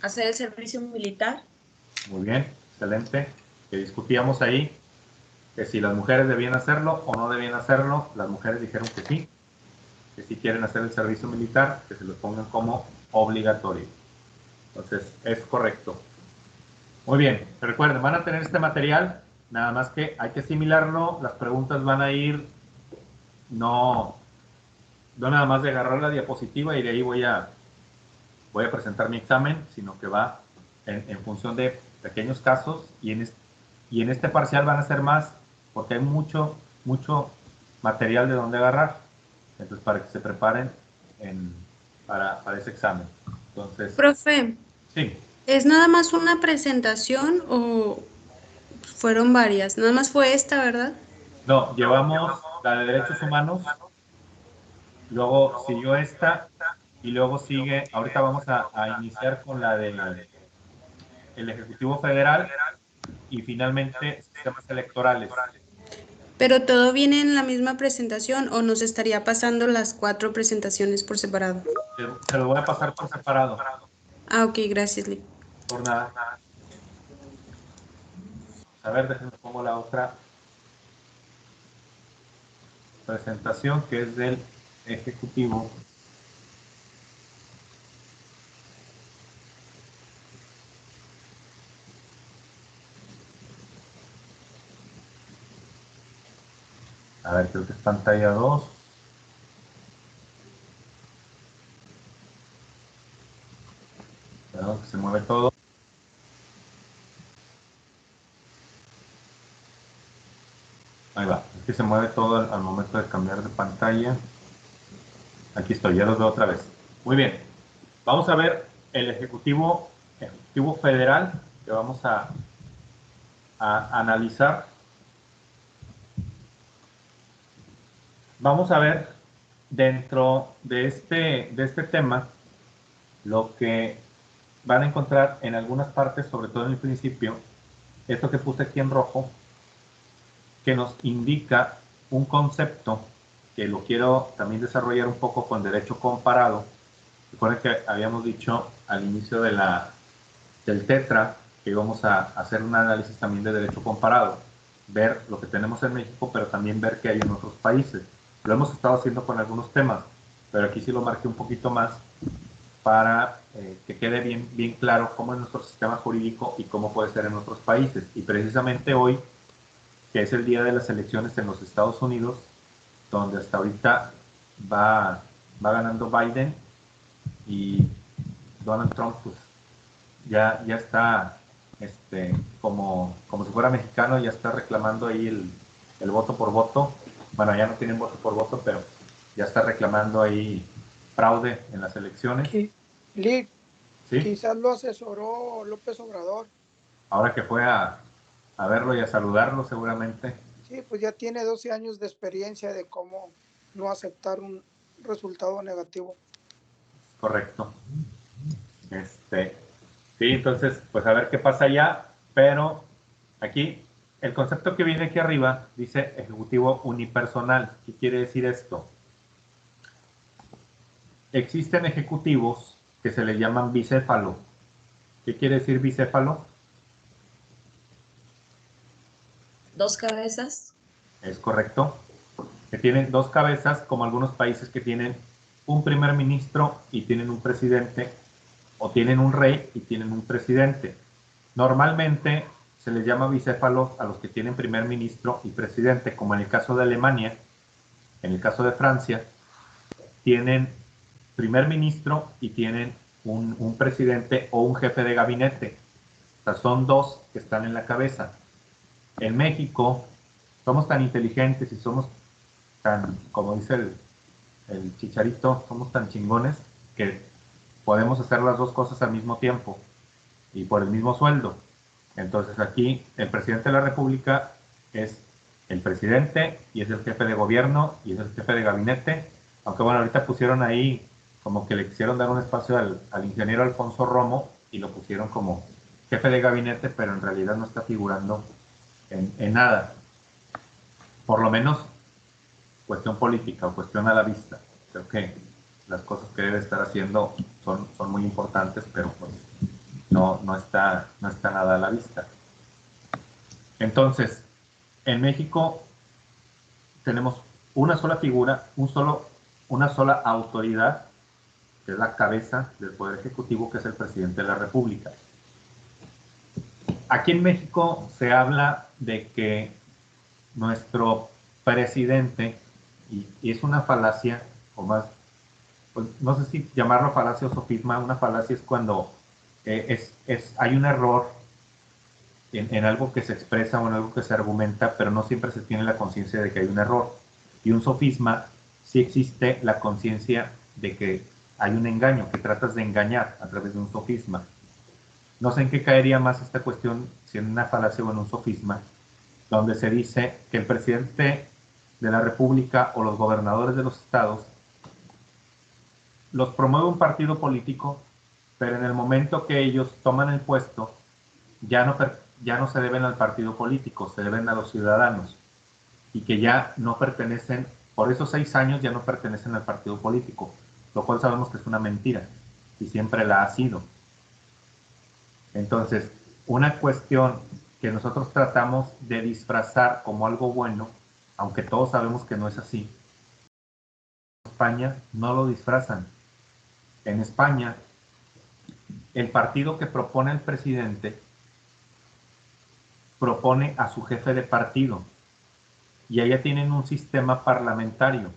Hacer el servicio militar. Muy bien, excelente. Que discutíamos ahí que si las mujeres debían hacerlo o no debían hacerlo. Las mujeres dijeron que si quieren hacer el servicio militar, que se lo pongan como obligatorio. Entonces, es correcto. Muy bien, recuerden, van a tener este material, nada más que hay que asimilarlo, las preguntas van a ir, no nada más de agarrar la diapositiva y de ahí voy a presentar mi examen, sino que va en función de pequeños casos y en este parcial van a ser más, porque hay mucho material de donde agarrar, entonces para que se preparen para ese examen. Entonces, Profe, sí. ¿es nada más una presentación o fueron varias? Nada más fue esta, ¿verdad? No, llevamos la de Derechos Humanos, luego siguió esta y luego sigue, ahorita vamos a iniciar con la del el Ejecutivo Federal y finalmente sistemas electorales. ¿Pero todo viene en la misma presentación o nos estaría pasando las 4 presentaciones por separado? Se lo voy a pasar por separado. Ah, ok, gracias, Lee. Por nada. A ver, déjenme pongo la otra presentación que es del Ejecutivo. A ver, creo que es pantalla 2. Perdón, que se mueve todo. Ahí va, es que se mueve todo al momento de cambiar de pantalla. Aquí estoy, ya los veo otra vez. Muy bien, vamos a ver el Ejecutivo Federal que vamos a analizar. Vamos a ver dentro de este tema lo que van a encontrar en algunas partes, sobre todo en el principio, esto que puse aquí en rojo, que nos indica un concepto que lo quiero también desarrollar un poco con derecho comparado. Recuerden que habíamos dicho al inicio del TETRA que íbamos a hacer un análisis también de derecho comparado, ver lo que tenemos en México, pero también ver qué hay en otros países. Lo hemos estado haciendo con algunos temas, pero aquí sí lo marqué un poquito más para que quede bien claro cómo es nuestro sistema jurídico y cómo puede ser en otros países. Y precisamente hoy, que es el día de las elecciones en los Estados Unidos, donde hasta ahorita va ganando Biden y Donald Trump pues, ya está como si fuera mexicano, ya está reclamando ahí el voto por voto. Bueno, ya no tienen voto por voto, pero ya está reclamando ahí fraude en las elecciones. Lick, ¿Sí? quizás lo asesoró López Obrador. Ahora que fue a verlo y a saludarlo seguramente. Sí, pues ya tiene 12 años de experiencia de cómo no aceptar un resultado negativo. Correcto. Sí, entonces, pues a ver qué pasa allá, pero aquí el concepto que viene aquí arriba dice ejecutivo unipersonal. ¿Qué quiere decir esto? Existen ejecutivos que se le llaman bicéfalo. ¿Qué quiere decir bicéfalo? Dos cabezas. Es correcto. Que tienen dos cabezas, como algunos países que tienen un primer ministro y tienen un presidente, o tienen un rey y tienen un presidente. Normalmente se les llama bicéfalos a los que tienen primer ministro y presidente, como en el caso de Alemania, en el caso de Francia, tienen primer ministro y tienen un presidente o un jefe de gabinete. O sea, son dos que están en la cabeza. En México somos tan inteligentes y somos tan, como dice el Chicharito, somos tan chingones que podemos hacer las dos cosas al mismo tiempo y por el mismo sueldo. Entonces aquí el presidente de la República es el presidente y es el jefe de gobierno y es el jefe de gabinete, aunque bueno, ahorita pusieron ahí como que le quisieron dar un espacio al ingeniero Alfonso Romo y lo pusieron como jefe de gabinete, pero en realidad no está figurando en nada. Por lo menos cuestión política o cuestión a la vista. Creo que las cosas que debe estar haciendo son muy importantes, pero pues no está nada a la vista. Entonces, en México tenemos una sola figura, una sola autoridad, que es la cabeza del Poder Ejecutivo, que es el presidente de la República. Aquí en México se habla de que nuestro presidente, y es una falacia, o más, pues, no sé si llamarlo falacia o sofisma. Una falacia es cuando hay un error en algo que se expresa o en algo que se argumenta, pero no siempre se tiene la conciencia de que hay un error. Y un sofisma, sí existe la conciencia de que hay un engaño, que tratas de engañar a través de un sofisma. No sé en qué caería más esta cuestión, si en una falacia o en un sofisma, donde se dice que el presidente de la República o los gobernadores de los estados los promueve un partido político, pero en el momento que ellos toman el puesto, ya no se deben al partido político, se deben a los ciudadanos, y que ya no pertenecen, por esos 6 años ya no pertenecen al partido político, lo cual sabemos que es una mentira, y siempre la ha sido. Entonces, una cuestión que nosotros tratamos de disfrazar como algo bueno, aunque todos sabemos que no es así. En España no lo disfrazan. En España, el partido que propone el presidente propone a su jefe de partido, y allá tienen un sistema parlamentario,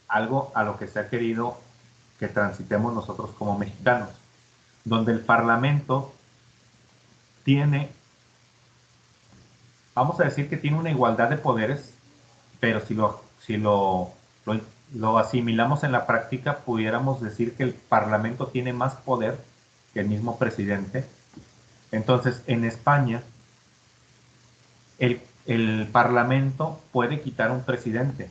algo a lo que se ha querido que transitemos nosotros como mexicanos, donde el parlamento tiene, vamos a decir que tiene una igualdad de poderes, pero si lo asimilamos en la práctica, pudiéramos decir que el parlamento tiene más poder que el mismo presidente. Entonces, en España, el parlamento puede quitar a un presidente.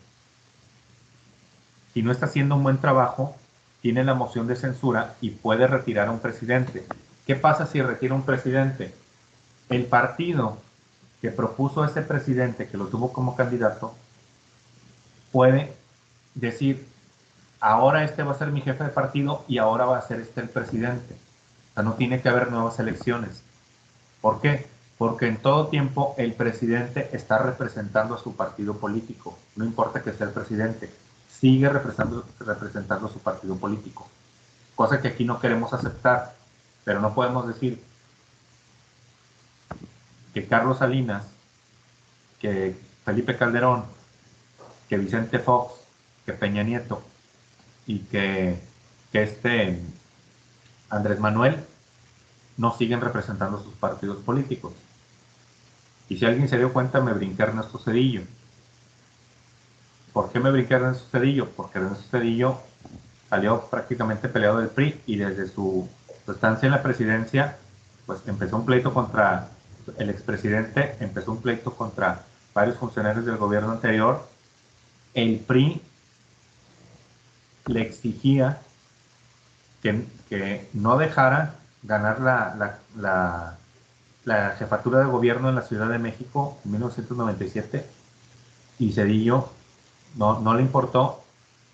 Si no está haciendo un buen trabajo, tiene la moción de censura y puede retirar a un presidente. ¿Qué pasa si retira un presidente? El partido que propuso a ese presidente, que lo tuvo como candidato, puede decir, ahora este va a ser mi jefe de partido y ahora va a ser este el presidente. O sea, no tiene que haber nuevas elecciones. ¿Por qué? Porque en todo tiempo el presidente está representando a su partido político. No importa que sea el presidente, sigue representando a su partido político. Cosa que aquí no queremos aceptar, pero no podemos decir que Carlos Salinas, que Felipe Calderón, que Vicente Fox, que Peña Nieto y que Andrés Manuel no siguen representando sus partidos políticos. Y si alguien se dio cuenta, me brinqué a Ernesto Zedillo. ¿Por qué me brinqué a Ernesto Zedillo? Porque Ernesto Zedillo salió prácticamente peleado del PRI y desde su estancia en la presidencia, pues empezó un pleito contra el expresidente, empezó un pleito contra varios funcionarios del gobierno anterior. El PRI le exigía que no dejara ganar la la jefatura de gobierno en la Ciudad de México en 1997 y Zedillo no le importó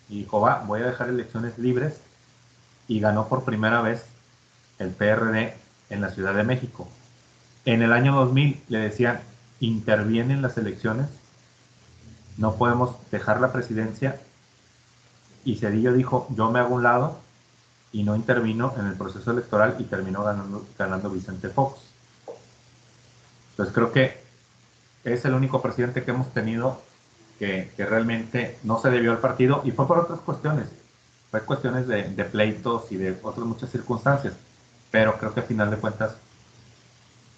y dijo, voy a dejar elecciones libres, y ganó por primera vez el PRD en la Ciudad de México. En el año 2000 le decían, intervienen las elecciones, no podemos dejar la presidencia, y Zedillo dijo, yo me hago un lado, y no intervino en el proceso electoral y terminó ganando Vicente Fox. Entonces creo que es el único presidente que hemos tenido que realmente no se debió al partido, y fue por otras cuestiones. Fue cuestiones de pleitos y de otras muchas circunstancias, pero creo que al final de cuentas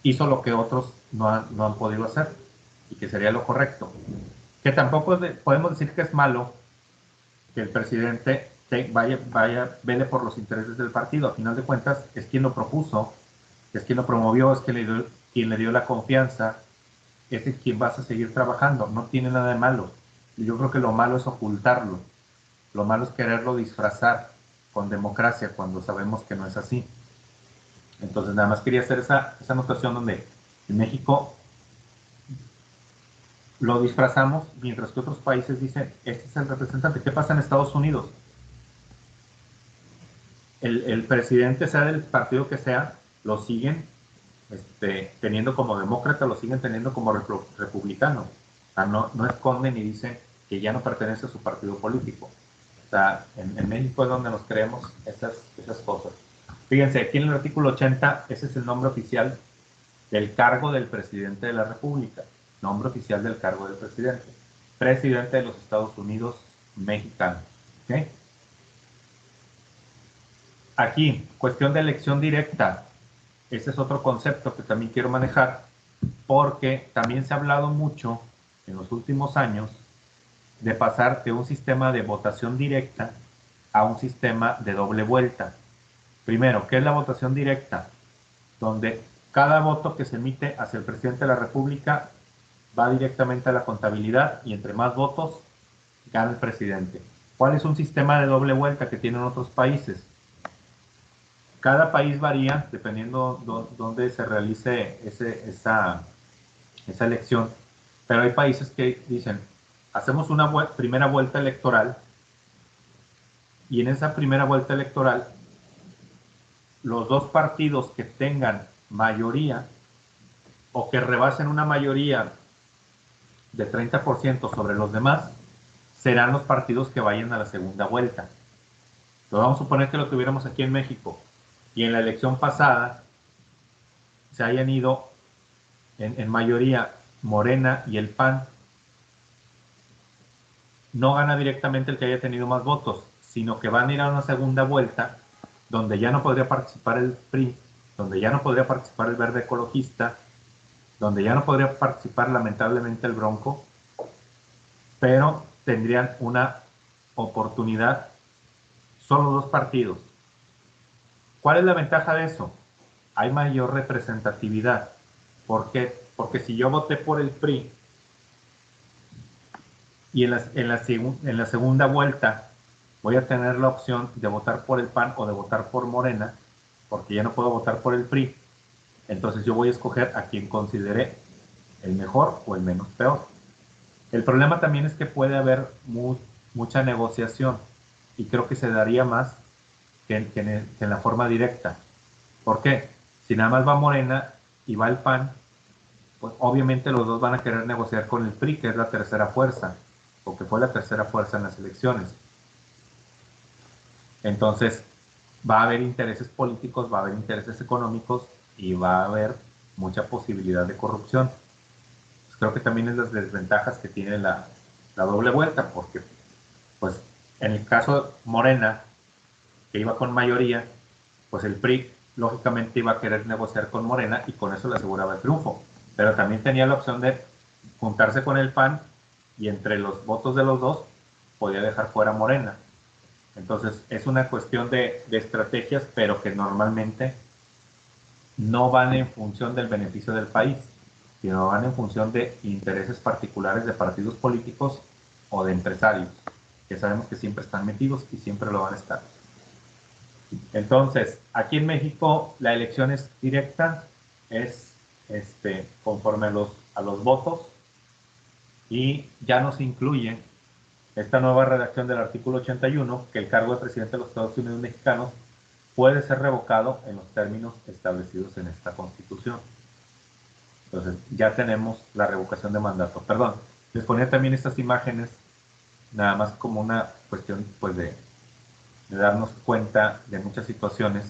hizo lo que otros no han podido hacer y que sería lo correcto. Que tampoco podemos decir que es malo que el presidente vele por los intereses del partido. Al final de cuentas es quien lo propuso, es quien lo promovió, es quien le dio la confianza, es quien vas a seguir trabajando. No tiene nada de malo. Y yo creo que lo malo es ocultarlo. Lo malo es quererlo disfrazar con democracia cuando sabemos que no es así. Entonces nada más quería hacer esa anotación donde en México lo disfrazamos, mientras que otros países dicen, este es el representante. ¿Qué pasa en Estados Unidos? El presidente, sea del partido que sea, lo siguen teniendo como demócrata, lo siguen teniendo como republicano. O sea, no esconden y dicen que ya no pertenece a su partido político. O sea, en México es donde nos creemos esas cosas. Fíjense, aquí en el artículo 80, ese es el nombre oficial del cargo del presidente de la República. Nombre oficial del cargo del presidente. Presidente de los Estados Unidos mexicano. ¿Okay? Aquí, cuestión de elección directa. Ese es otro concepto que también quiero manejar, porque también se ha hablado mucho en los últimos años de pasar de un sistema de votación directa a un sistema de doble vuelta. Primero, ¿qué es la votación directa? Donde cada voto que se emite hacia el presidente de la República va directamente a la contabilidad y entre más votos gana el presidente. ¿Cuál es un sistema de doble vuelta que tienen otros países? Cada país varía dependiendo dónde se realice esa elección, pero hay países que dicen, hacemos una primera vuelta electoral y en esa primera vuelta electoral los dos partidos que tengan mayoría o que rebasen una mayoría de 30% sobre los demás serán los partidos que vayan a la segunda vuelta. Lo vamos a suponer que lo tuviéramos aquí en México y en la elección pasada se hayan ido en mayoría Morena y el PAN. No gana directamente el que haya tenido más votos, sino que van a ir a una segunda vuelta donde ya no podría participar el PRI, donde ya no podría participar el Verde Ecologista, donde ya no podría participar lamentablemente el Bronco, pero tendrían una oportunidad solo dos partidos. ¿Cuál es la ventaja de eso? Hay mayor representatividad. ¿Por qué? Porque si yo voté por el PRI y en la segunda vuelta voy a tener la opción de votar por el PAN o de votar por Morena, porque ya no puedo votar por el PRI, entonces yo voy a escoger a quien considere el mejor o el menos peor. El problema también es que puede haber mucha negociación y creo que se daría más que en la forma directa. ¿Por qué? Si nada más va Morena y va el PAN, pues obviamente los dos van a querer negociar con el PRI, que es la tercera fuerza, o que fue la tercera fuerza en las elecciones. Entonces, va a haber intereses políticos, va a haber intereses económicos y va a haber mucha posibilidad de corrupción. Pues creo que también es las desventajas que tiene la doble vuelta, porque pues en el caso de Morena, que iba con mayoría, pues el PRI lógicamente iba a querer negociar con Morena y con eso le aseguraba el triunfo. Pero también tenía la opción de juntarse con el PAN y entre los votos de los dos podía dejar fuera Morena. Entonces es una cuestión de estrategias, pero que normalmente no van en función del beneficio del país, sino van en función de intereses particulares de partidos políticos o de empresarios, que sabemos que siempre están metidos y siempre lo van a estar. Entonces, aquí en México la elección es directa, es conforme a los votos, y ya no se incluye esta nueva redacción del artículo 81, que el cargo de presidente de los Estados Unidos mexicanos puede ser revocado en los términos establecidos en esta Constitución. Entonces, ya tenemos la revocación de mandato. Perdón, les ponía también estas imágenes, nada más como una cuestión, pues, de darnos cuenta de muchas situaciones.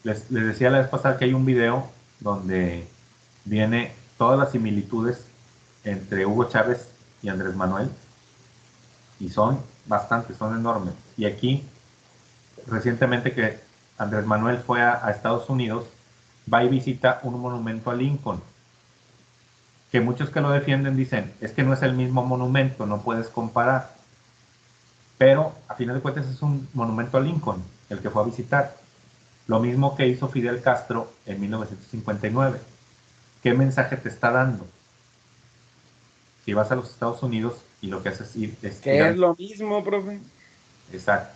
Les decía la vez pasada que hay un video donde viene todas las similitudes entre Hugo Chávez y Andrés Manuel, y son bastantes, son enormes. Y aquí, recientemente que Andrés Manuel fue a Estados Unidos, va y visita un monumento a Lincoln, que muchos que lo defienden dicen, es que no es el mismo monumento, no puedes comparar. Pero, a final de cuentas, es un monumento a Lincoln, el que fue a visitar. Lo mismo que hizo Fidel Castro en 1959. ¿Qué mensaje te está dando? Si vas a los Estados Unidos y lo que haces es que es lo mismo, profe. Exacto.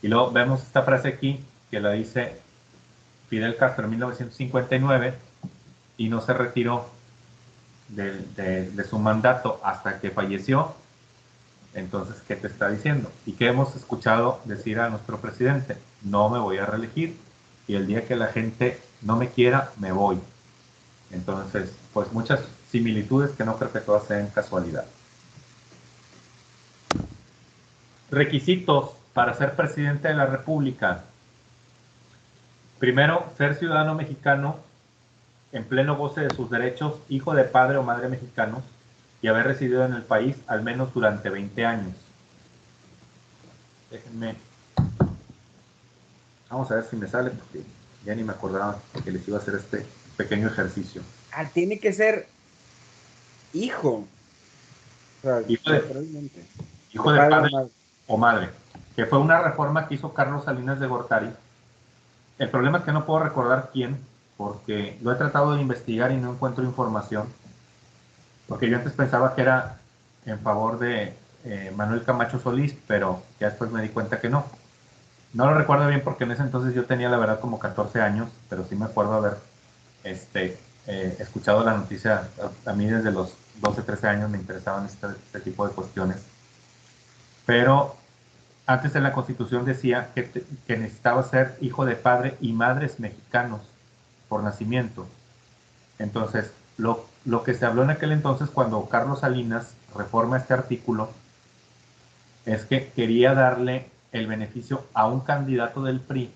Y luego vemos esta frase aquí, que la dice Fidel Castro en 1959, y no se retiró de su mandato hasta que falleció. Entonces, ¿qué te está diciendo? ¿Y qué hemos escuchado decir a nuestro presidente? No me voy a reelegir, y el día que la gente no me quiera, me voy. Entonces, pues muchas similitudes que no creo que todas sean casualidad. Requisitos para ser presidente de la República. Primero, ser ciudadano mexicano en pleno goce de sus derechos, hijo de padre o madre mexicanos, y haber residido en el país al menos durante 20 años. Déjenme. Vamos a ver si me sale, porque ya ni me acordaba que les iba a hacer este pequeño ejercicio. Ah, tiene que ser hijo. O sea, hijo de padre o madre, que fue una reforma que hizo Carlos Salinas de Gortari. El problema es que no puedo recordar quién, porque lo he tratado de investigar y no encuentro información, porque yo antes pensaba que era en favor de Manuel Camacho Solís, pero ya después me di cuenta que no. No lo recuerdo bien porque en ese entonces yo tenía la verdad como 14 años, pero sí me acuerdo haber escuchado la noticia. A mí desde los 12, 13 años me interesaban este tipo de cuestiones. Pero antes en la Constitución decía que necesitaba ser hijo de padre y madres mexicanos por nacimiento. Entonces, lo que se habló en aquel entonces cuando Carlos Salinas reforma este artículo es que quería darle el beneficio a un candidato del PRI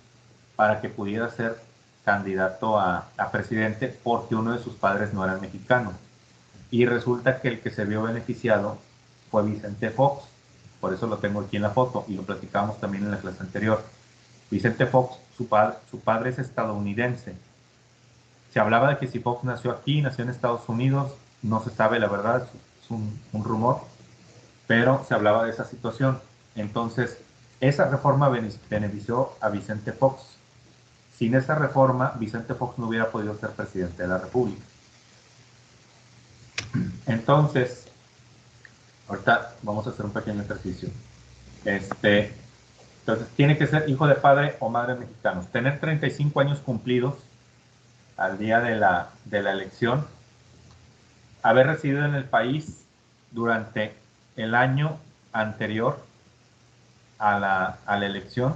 para que pudiera ser candidato a presidente porque uno de sus padres no era mexicano. Y resulta que el que se vio beneficiado fue Vicente Fox. Por eso lo tengo aquí en la foto y lo platicábamos también en la clase anterior. Vicente Fox, su padre es estadounidense. Se hablaba de que si Fox nació aquí, nació en Estados Unidos, no se sabe la verdad, es un rumor, pero se hablaba de esa situación. Entonces, esa reforma benefició a Vicente Fox. Sin esa reforma, Vicente Fox no hubiera podido ser presidente de la República. Entonces, ahorita vamos a hacer un pequeño ejercicio. Entonces, tiene que ser hijo de padre o madre mexicanos. Tener 35 años cumplidos al día de la elección. Haber residido en el país durante el año anterior a la elección.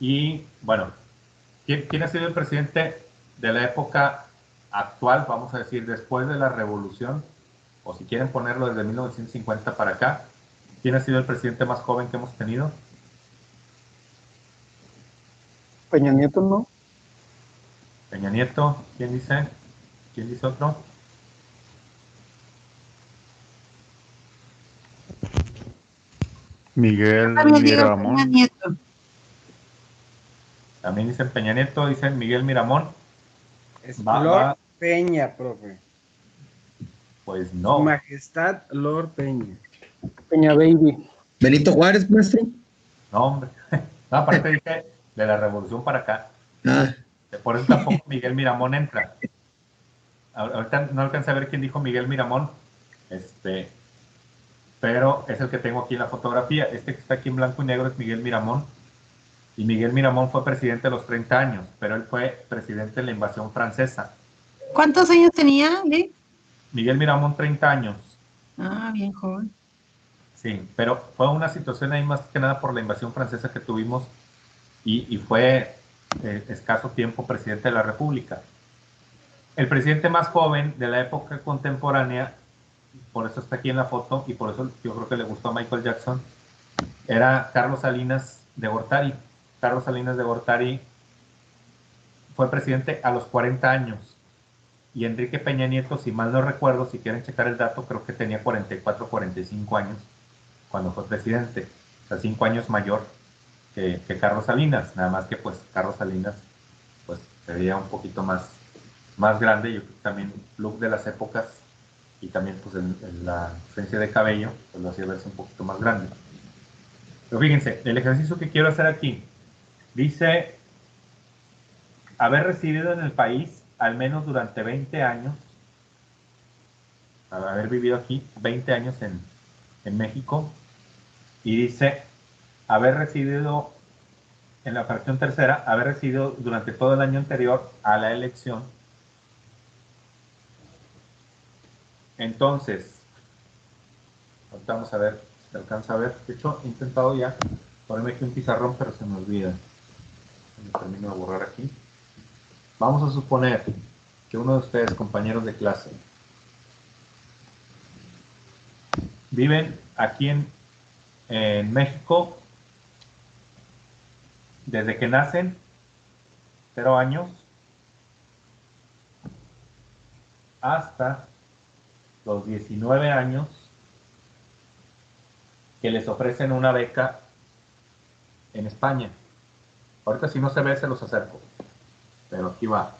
Y, bueno, ¿quién ha sido el presidente de la época actual, vamos a decir, después de la revolución? O si quieren ponerlo desde 1950 para acá. ¿Quién ha sido el presidente más joven que hemos tenido? Peña Nieto, ¿no? Peña Nieto, ¿quién dice? ¿Quién dice otro? Miguel Miramón. Peña Nieto. También dicen Peña Nieto, dicen Miguel Miramón. Es Lord Peña, profe. Pues no. Su Majestad Lord Peña. Peña Baby. Benito Juárez, maestro. No, hombre. No, aparte dije de la revolución para acá. Ah. Por eso tampoco Miguel Miramón entra. Ahorita no alcancé a ver quién dijo Miguel Miramón. Pero es el que tengo aquí en la fotografía. Este que está aquí en blanco y negro es Miguel Miramón. Y Miguel Miramón fue presidente a los 30 años, pero él fue presidente en la invasión francesa. ¿Cuántos años tenía, Lee? Miguel Miramón, 30 años. Ah, bien joven. Sí, pero fue una situación ahí más que nada por la invasión francesa que tuvimos y fue escaso tiempo presidente de la República. El presidente más joven de la época contemporánea, por eso está aquí en la foto y por eso yo creo que le gustó a Michael Jackson, era Carlos Salinas de Gortari. Carlos Salinas de Gortari fue presidente a los 40 años y Enrique Peña Nieto, si mal no recuerdo, si quieren checar el dato, creo que tenía 44, 45 años cuando fue presidente, o sea, 5 años mayor que Carlos Salinas, nada más que pues Carlos Salinas pues se veía un poquito más grande, yo creo que también look de las épocas y también pues en la ausencia de cabello, pues lo hacía verse un poquito más grande. Pero fíjense, el ejercicio que quiero hacer aquí, dice haber residido en el país al menos durante 20 años, haber vivido aquí 20 años en México, y dice haber residido en la fracción tercera, haber residido durante todo el año anterior a la elección. Entonces, ahorita vamos a ver si se alcanza a ver. De hecho, he intentado ya ponerme aquí un pizarrón, pero se me olvida. Me termino de borrar aquí. Vamos a suponer que uno de ustedes, compañeros de clase, viven aquí en México desde que nacen, 0 años, hasta los 19 años, que les ofrecen una beca en España. Ahorita si no se ve, se los acerco, pero aquí va.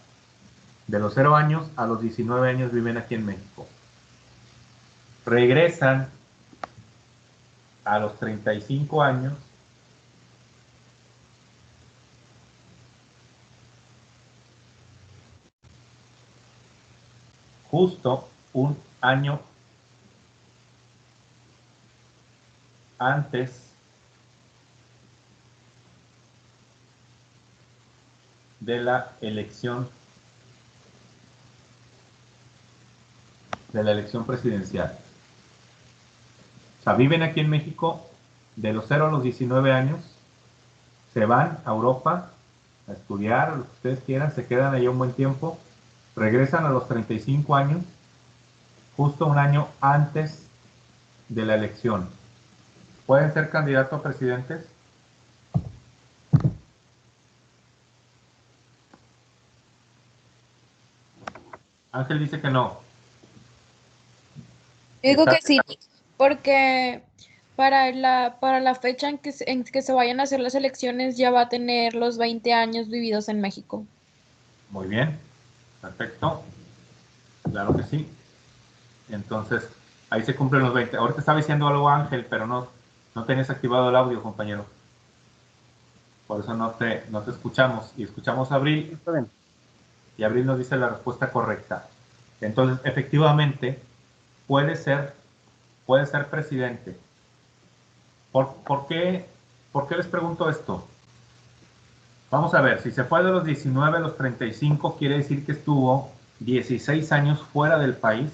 De los 0 años a los 19 años viven aquí en México. Regresan a los 35 años justo un año antes de la elección presidencial. O sea, viven aquí en México de los 0 a los 19 años, se van a Europa a estudiar, lo que ustedes quieran, se quedan allá un buen tiempo, regresan a los 35 años, justo un año antes de la elección. ¿Pueden ser candidatos a presidentes? Ángel dice que no. Digo que sí, porque para la fecha en que se vayan a hacer las elecciones ya va a tener los 20 años vividos en México. Muy bien, perfecto. Claro que sí. Entonces, ahí se cumplen los 20. Ahorita estaba diciendo algo Ángel, pero no tenías activado el audio, compañero. Por eso no te escuchamos. Y escuchamos a Abril. Está bien. Y Abril nos dice la respuesta correcta. Entonces, efectivamente, puede ser presidente. ¿Por qué les pregunto esto? Vamos a ver, si se fue de los 19 a los 35, quiere decir que estuvo 16 años fuera del país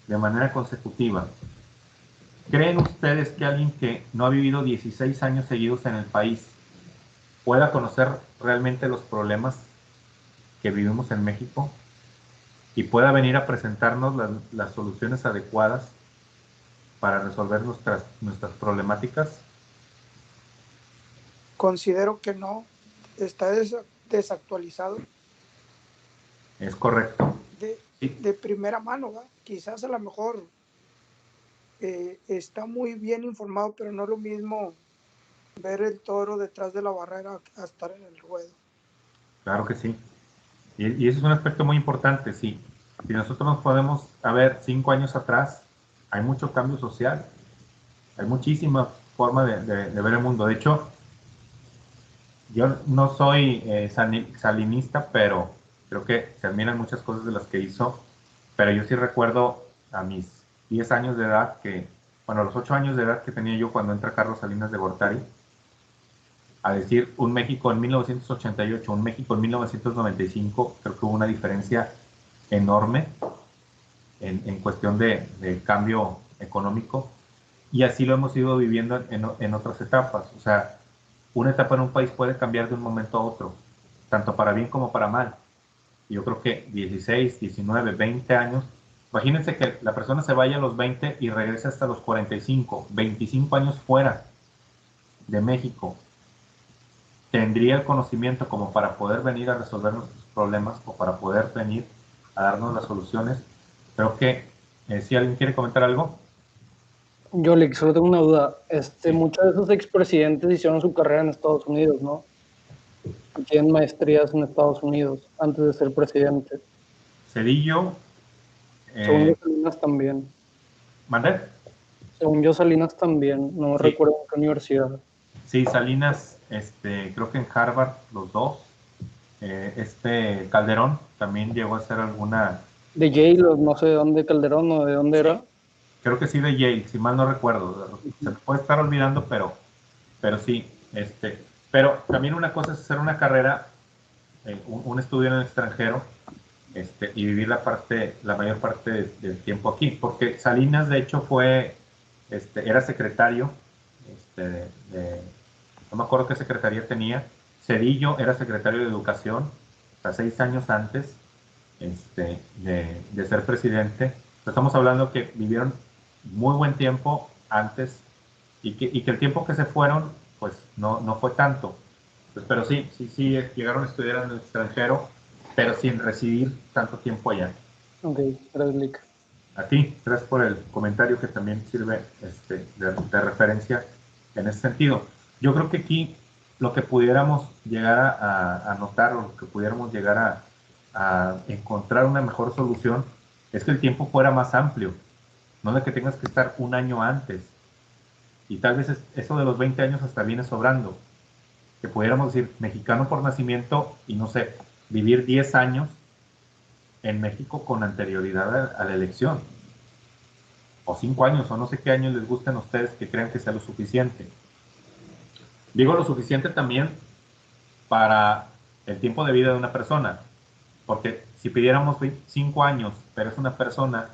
de manera consecutiva. ¿Creen ustedes que alguien que no ha vivido 16 años seguidos en el país pueda conocer realmente los problemas que vivimos en México y pueda venir a presentarnos las soluciones adecuadas para resolver nuestras problemáticas? Considero que no, está desactualizado. Es correcto. De primera mano, ¿va? Quizás a lo mejor está muy bien informado, pero no es lo mismo ver el toro detrás de la barrera a estar en el ruedo. Claro que sí. Y ese es un aspecto muy importante, sí. Si nosotros nos podemos, a ver, 5 años atrás, hay mucho cambio social. Hay muchísima forma de ver el mundo. De hecho, yo no soy salinista, pero creo que se admiran muchas cosas de las que hizo. Pero yo sí recuerdo a mis 10 años de edad, los 8 años de edad que tenía yo cuando entra Carlos Salinas de Gortari, a decir un México en 1988, un México en 1995, creo que hubo una diferencia enorme en cuestión de cambio económico, y así lo hemos ido viviendo en otras etapas. O sea, una etapa en un país puede cambiar de un momento a otro, tanto para bien como para mal. Yo creo que 16, 19, 20 años, imagínense que la persona se vaya a los 20 y regrese hasta los 45, 25 años fuera de México. ¿Tendría el conocimiento como para poder venir a resolver nuestros problemas o para poder venir a darnos las soluciones? Creo que, si alguien quiere comentar algo. Yo, Lick, solo tengo una duda. Muchos de esos expresidentes hicieron su carrera en Estados Unidos, ¿no? Tienen maestrías en Estados Unidos antes de ser presidente. Cedillo. Según yo, Salinas también. ¿Mandé? Según yo, Salinas también. No Sí. recuerdo en qué universidad. Sí, Salinas, creo que en Harvard, los dos. Calderón también llegó a hacer alguna... De Yale, o no sé de dónde, Calderón, o de dónde era. Creo que sí, de Yale, si mal no recuerdo. Se me puede estar olvidando, pero sí. Pero también una cosa es hacer una carrera, un estudio en el extranjero, y vivir la mayor parte del tiempo aquí. Porque Salinas, de hecho, era secretario, no me acuerdo qué secretaría tenía. Cedillo era secretario de Educación, hasta 6 años antes de ser presidente. Estamos hablando que vivieron muy buen tiempo antes y que el tiempo que se fueron, pues no fue tanto. Pues, pero sí llegaron a estudiar en el extranjero, pero sin residir tanto tiempo allá. Ok, gracias, Lick. A ti, gracias por el comentario que también sirve de referencia en ese sentido. Yo creo que aquí lo que pudiéramos llegar a notar, o lo que pudiéramos llegar a encontrar una mejor solución, es que el tiempo fuera más amplio, no de que tengas que estar un año antes. Y tal vez eso de los 20 años hasta viene sobrando. Que pudiéramos decir mexicano por nacimiento y no sé, vivir 10 años en México con anterioridad a la elección. O 5 años, o no sé qué años les gusten a ustedes que crean que sea lo suficiente. Digo lo suficiente también para el tiempo de vida de una persona. Porque si pidiéramos 5 años, pero es una persona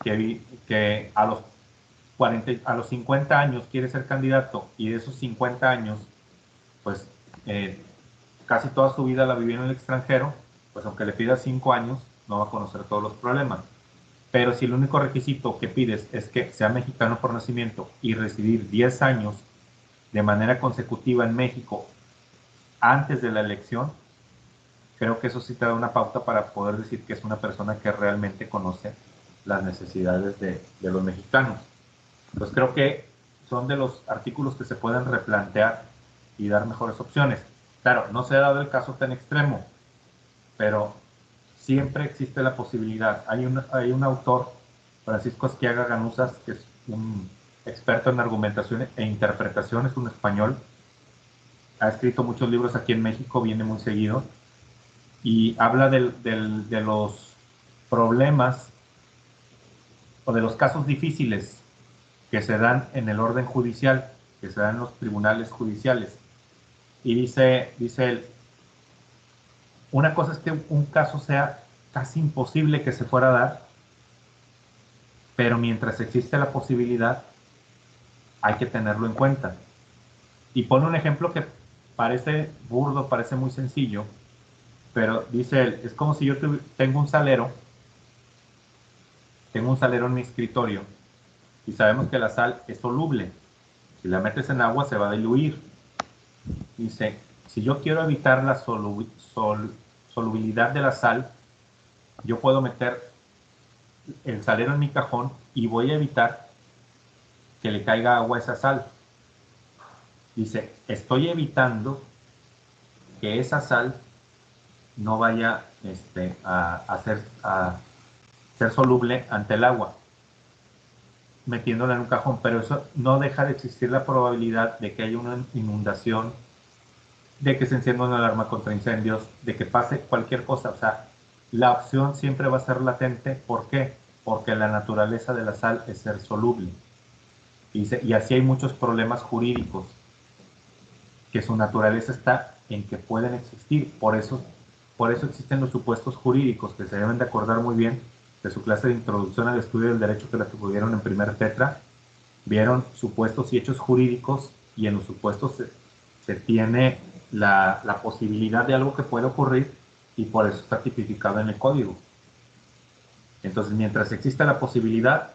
que a los 50 años quiere ser candidato y de esos 50 años, pues casi toda su vida la vivió en el extranjero, pues aunque le pidas 5 años, no va a conocer todos los problemas. Pero si el único requisito que pides es que sea mexicano por nacimiento y residir 10 años de manera consecutiva en México antes de la elección, creo que eso sí te da una pauta para poder decir que es una persona que realmente conoce las necesidades de los mexicanos. Pues creo que son de los artículos que se pueden replantear y dar mejores opciones. Claro, no se ha dado el caso tan extremo, pero siempre existe la posibilidad. Hay un autor, Francisco Esquiaga Ganuzas, que es un experto en argumentación e interpretación, es un español, ha escrito muchos libros aquí en México, viene muy seguido, y habla de los problemas o de los casos difíciles que se dan en el orden judicial, que se dan en los tribunales judiciales. Y dice él, una cosa es que un caso sea casi imposible que se fuera a dar, pero mientras existe la posibilidad, hay que tenerlo en cuenta. Y pone un ejemplo que parece burdo, parece muy sencillo, pero dice él, es como si yo tengo un salero en mi escritorio, y sabemos que la sal es soluble. Si la metes en agua se va a diluir. Dice, si yo quiero evitar la solubilidad de la sal, yo puedo meter el salero en mi cajón y voy a evitar que le caiga agua a esa sal. Dice, estoy evitando que esa sal no vaya a ser soluble ante el agua, metiéndola en un cajón, pero eso no deja de existir la probabilidad de que haya una inundación, de que se encienda una alarma contra incendios, de que pase cualquier cosa. O sea, la opción siempre va a ser latente. ¿Por qué? Porque la naturaleza de la sal es ser soluble. Y así hay muchos problemas jurídicos que su naturaleza está en que pueden existir. Por eso existen los supuestos jurídicos, que se deben de acordar muy bien de su clase de introducción al estudio del derecho que la tuvieron en primer tetra. Vieron supuestos y hechos jurídicos, y en los supuestos se tiene la posibilidad de algo que puede ocurrir, y por eso está tipificado en el código. Entonces, mientras exista la posibilidad,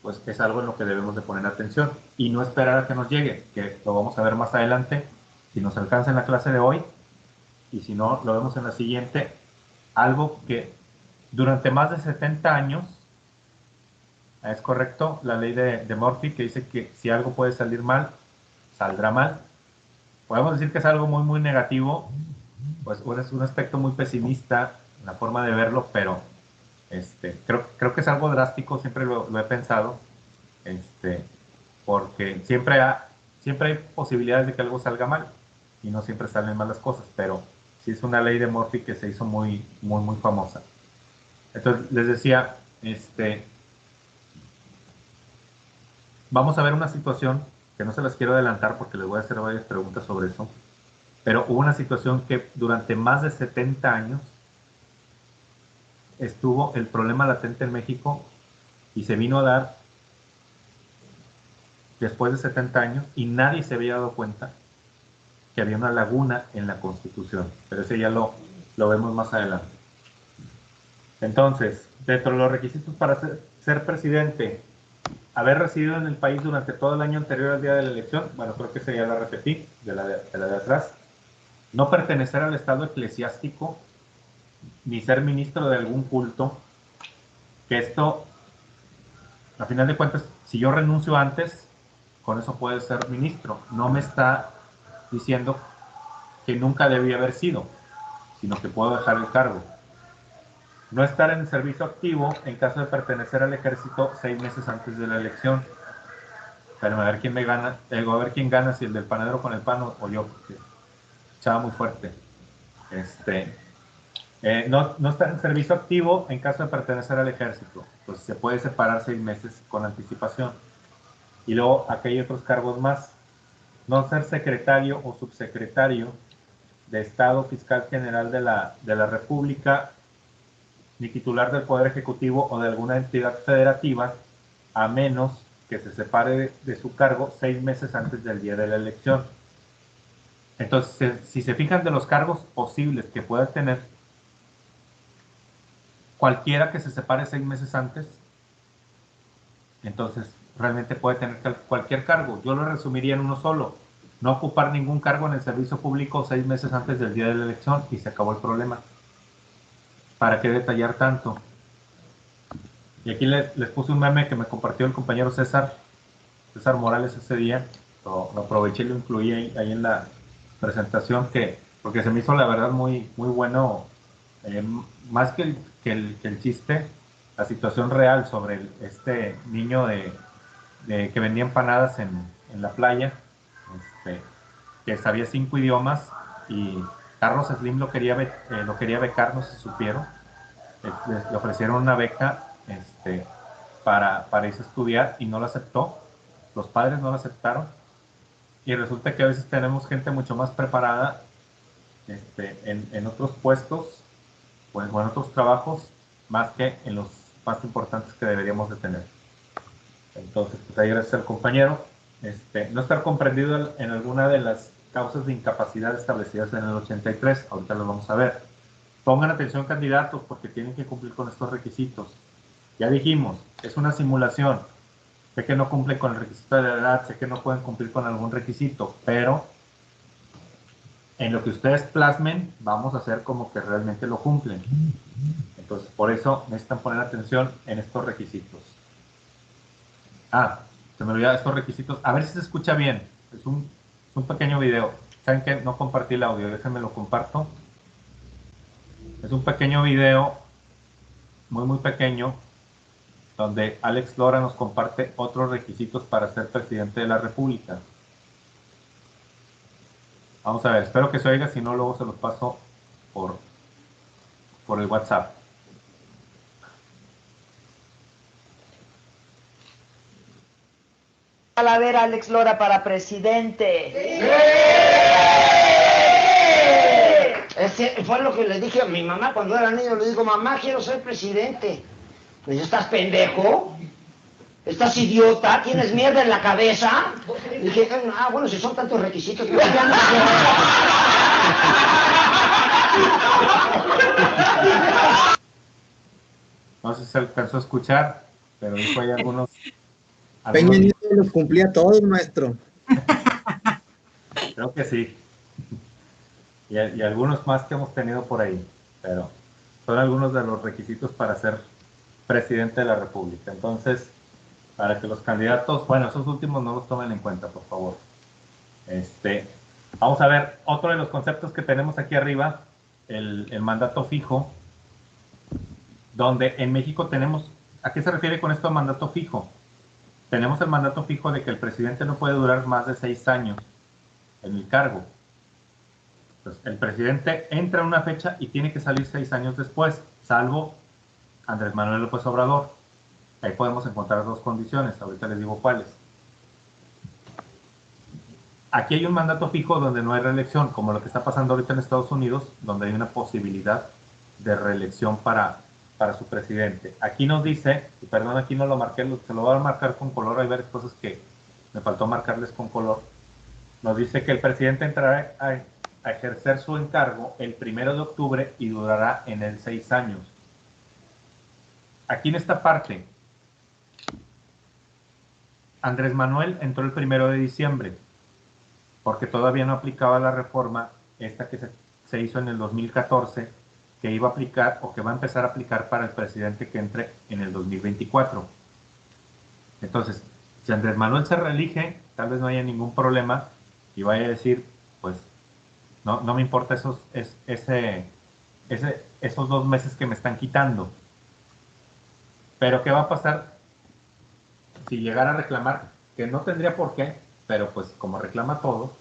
pues es algo en lo que debemos de poner atención y no esperar a que nos llegue, que lo vamos a ver más adelante, si nos alcanza en la clase de hoy, y si no, lo vemos en la siguiente. Algo que durante más de 70 años, es correcto, la ley de Murphy, que dice que si algo puede salir mal, saldrá mal. Podemos decir que es algo muy, muy negativo, pues es un aspecto muy pesimista en la forma de verlo, pero creo que es algo drástico, siempre lo he pensado, porque siempre hay posibilidades de que algo salga mal, y no siempre salen mal las cosas, pero sí es una ley de Murphy que se hizo muy, muy, muy famosa. Entonces, les decía, vamos a ver una situación que no se las quiero adelantar porque les voy a hacer varias preguntas sobre eso, pero hubo una situación que durante más de 70 años estuvo el problema latente en México, y se vino a dar después de 70 años, y nadie se había dado cuenta que había una laguna en la Constitución, pero ese ya lo vemos más adelante. Entonces, dentro de los requisitos para ser presidente, haber residido en el país durante todo el año anterior al día de la elección, bueno, creo que esa ya la repetí, de la de atrás. No pertenecer al estado eclesiástico, ni ser ministro de algún culto, que esto, a final de cuentas, si yo renuncio antes, con eso puede ser ministro. No me está diciendo que nunca debía haber sido, sino que puedo dejar el cargo. No estar en servicio activo en caso de pertenecer al ejército 6 meses antes de la elección. Pero a ver quién me gana, a ver quién gana, si el del panadero con el pan o yo, porque echaba muy fuerte. No estar en servicio activo en caso de pertenecer al ejército, pues se puede separar 6 meses con anticipación. Y luego aquí hay otros cargos más. No ser secretario o subsecretario de Estado Fiscal General de la República, ni titular del Poder Ejecutivo o de alguna entidad federativa, a menos que se separe de su cargo 6 meses antes del día de la elección. Entonces, si se fijan de los cargos posibles que pueda tener, cualquiera que se separe 6 meses antes, entonces realmente puede tener cualquier cargo. Yo lo resumiría en uno solo: no ocupar ningún cargo en el servicio público 6 meses antes del día de la elección, y se acabó el problema. ¿Para qué detallar tanto? Y aquí les puse un meme que me compartió el compañero César Morales ese día. Lo aproveché y lo incluí ahí en la presentación, porque se me hizo la verdad muy, muy bueno, más que el chiste, la situación real sobre este niño que vendía empanadas en la playa, que sabía 5 idiomas, y Carlos Slim lo quería becar, no sé si supieron. Le ofrecieron una beca para irse a estudiar, y no la aceptó. Los padres no la aceptaron, y resulta que a veces tenemos gente mucho más preparada en otros puestos, pues, o en otros trabajos, más que en los más importantes que deberíamos de tener. Entonces, pues ahí gracias al compañero. No estar comprendido en alguna de las causas de incapacidad establecidas en el 83, ahorita lo vamos a ver. Pongan atención, candidatos, porque tienen que cumplir con estos requisitos. Ya dijimos, es una simulación. Sé que no cumplen con el requisito de la edad, sé que no pueden cumplir con algún requisito, pero en lo que ustedes plasmen, vamos a hacer como que realmente lo cumplen. Entonces, por eso necesitan poner atención en estos requisitos. Se me olvidaba estos requisitos. A ver si se escucha bien. Es un pequeño video. ¿Saben qué? No compartí el audio, déjenme lo comparto. Es un pequeño video, muy, muy pequeño, donde Alex Lora nos comparte otros requisitos para ser presidente de la República. Vamos a ver, espero que se oiga, si no luego se los paso por el WhatsApp. a ver a Alex Lora para presidente? Ese fue lo que le dije a mi mamá cuando era niño. Le digo, mamá, quiero ser presidente. Me dice, ¿estás pendejo? ¿Estás idiota? ¿Tienes mierda en la cabeza? Y dije, bueno, si son tantos requisitos, pues ya no sé. No sé si se alcanzó a escuchar, pero dijo hay algunos... Peña Nieto los cumplía todos, maestro. Creo que sí. Y algunos más que hemos tenido por ahí, pero son algunos de los requisitos para ser presidente de la República. Entonces, para que los candidatos, bueno, esos últimos no los tomen en cuenta, por favor. Vamos a ver otro de los conceptos que tenemos aquí arriba, el mandato fijo, donde en México tenemos, ¿a qué se refiere con esto de mandato fijo? Tenemos el mandato fijo de que el presidente no puede durar más de 6 años en el cargo. Entonces, el presidente entra en una fecha y tiene que salir 6 años después, salvo Andrés Manuel López Obrador. Ahí podemos encontrar 2 condiciones, ahorita les digo cuáles. Aquí hay un mandato fijo donde no hay reelección, como lo que está pasando ahorita en Estados Unidos, donde hay una posibilidad de reelección para su presidente. Aquí nos dice, y perdón, aquí no lo marqué, se lo voy a marcar con color, hay varias cosas que me faltó marcarles con color. Nos dice que el presidente entrará a ejercer su encargo el 1 de octubre y durará en él 6 años. Aquí en esta parte, Andrés Manuel entró el 1 de diciembre, porque todavía no aplicaba la reforma esta que se hizo en el 2014, que iba a aplicar o que va a empezar a aplicar para el presidente que entre en el 2024. Entonces, si Andrés Manuel se reelige, tal vez no haya ningún problema y vaya a decir, pues, no me importa esos 2 meses que me están quitando. Pero ¿qué va a pasar si llegara a reclamar? Que no tendría por qué, pero pues como reclama todo,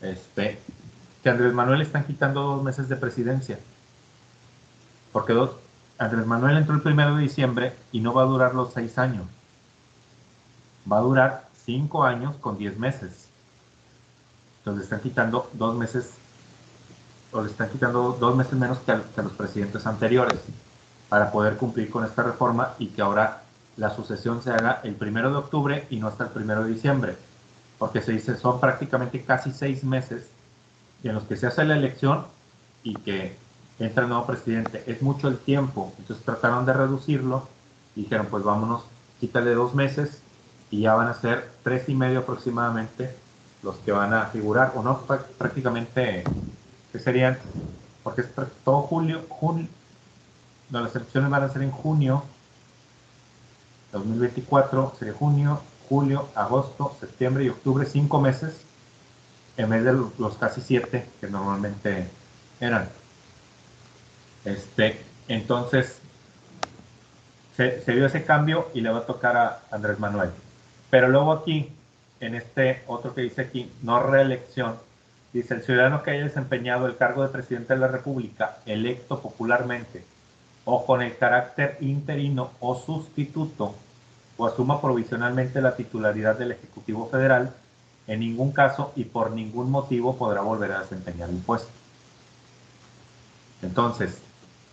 que Andrés Manuel le están quitando 2 meses de presidencia. Porque Andrés Manuel entró el 1 de diciembre y no va a durar los 6 años. Va a durar 5 años con 10 meses. Entonces le están quitando 2 meses, o le están quitando 2 meses menos que a los presidentes anteriores, para poder cumplir con esta reforma y que ahora la sucesión se haga el 1 de octubre y no hasta el 1 de diciembre. Porque se dice, son prácticamente casi 6 meses en los que se hace la elección y que entra el nuevo presidente. Es mucho el tiempo. Entonces trataron de reducirlo y dijeron, pues vámonos, quítale 2 meses y ya van a ser 3 y medio aproximadamente los que van a figurar, o no, prácticamente, que serían, porque es todo junio, no, las elecciones van a ser en junio 2024, sería junio, julio, agosto, septiembre y octubre, 5 meses, en vez de los casi 7 que normalmente eran. Entonces, se dio ese cambio y le va a tocar a Andrés Manuel. Pero luego aquí, en este otro que dice aquí, no reelección, dice, el ciudadano que haya desempeñado el cargo de presidente de la República, electo popularmente, o con el carácter interino o sustituto, o asuma provisionalmente la titularidad del Ejecutivo Federal, en ningún caso y por ningún motivo podrá volver a desempeñar el puesto. Entonces,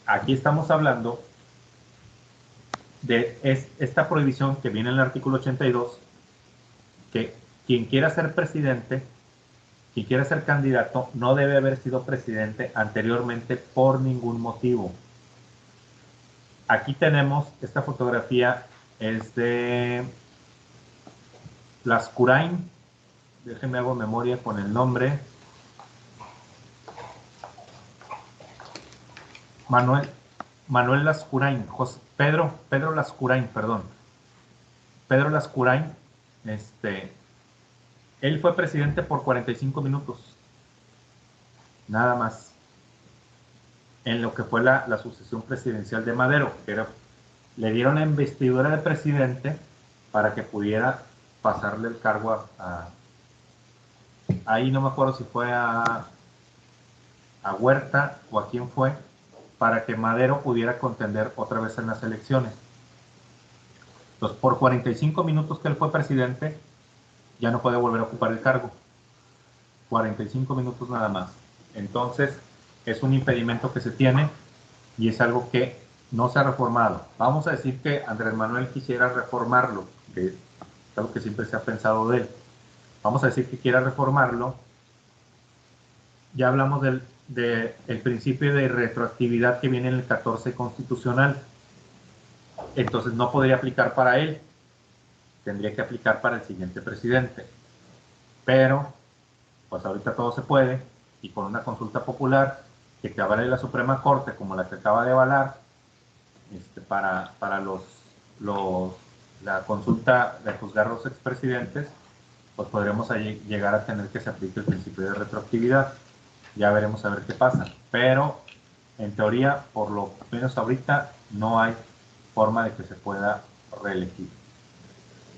aquí estamos hablando de esta prohibición que viene en el artículo 82, que quien quiera ser presidente, quien quiera ser candidato, no debe haber sido presidente anteriormente por ningún motivo. Aquí tenemos, esta fotografía es de Lascurain, déjenme hago memoria con el nombre, Manuel Lascurain, Pedro Lascurain, perdón. Pedro Lascurain, él fue presidente por 45 minutos, nada más, en lo que fue la sucesión presidencial de Madero, que le dieron la investidura de presidente para que pudiera pasarle el cargo ahí no me acuerdo si fue a Huerta o a quién fue, para que Madero pudiera contender otra vez en las elecciones. Entonces, por 45 minutos que él fue presidente, ya no puede volver a ocupar el cargo. 45 minutos nada más. Entonces, es un impedimento que se tiene y es algo que no se ha reformado. Vamos a decir que Andrés Manuel quisiera reformarlo, que es algo que siempre se ha pensado de él. Vamos a decir que quiera reformarlo. Ya hablamos del principio de retroactividad que viene en el 14 constitucional. Entonces no podría aplicar para él. Tendría que aplicar para el siguiente presidente. Pero, pues ahorita todo se puede, y con una consulta popular que te avale la Suprema Corte, como la que acaba de avalar, para la consulta de juzgar a los expresidentes, pues podremos llegar a tener que se aplique el principio de retroactividad. Ya veremos a ver qué pasa. Pero, en teoría, por lo menos ahorita, no hay forma de que se pueda reelegir.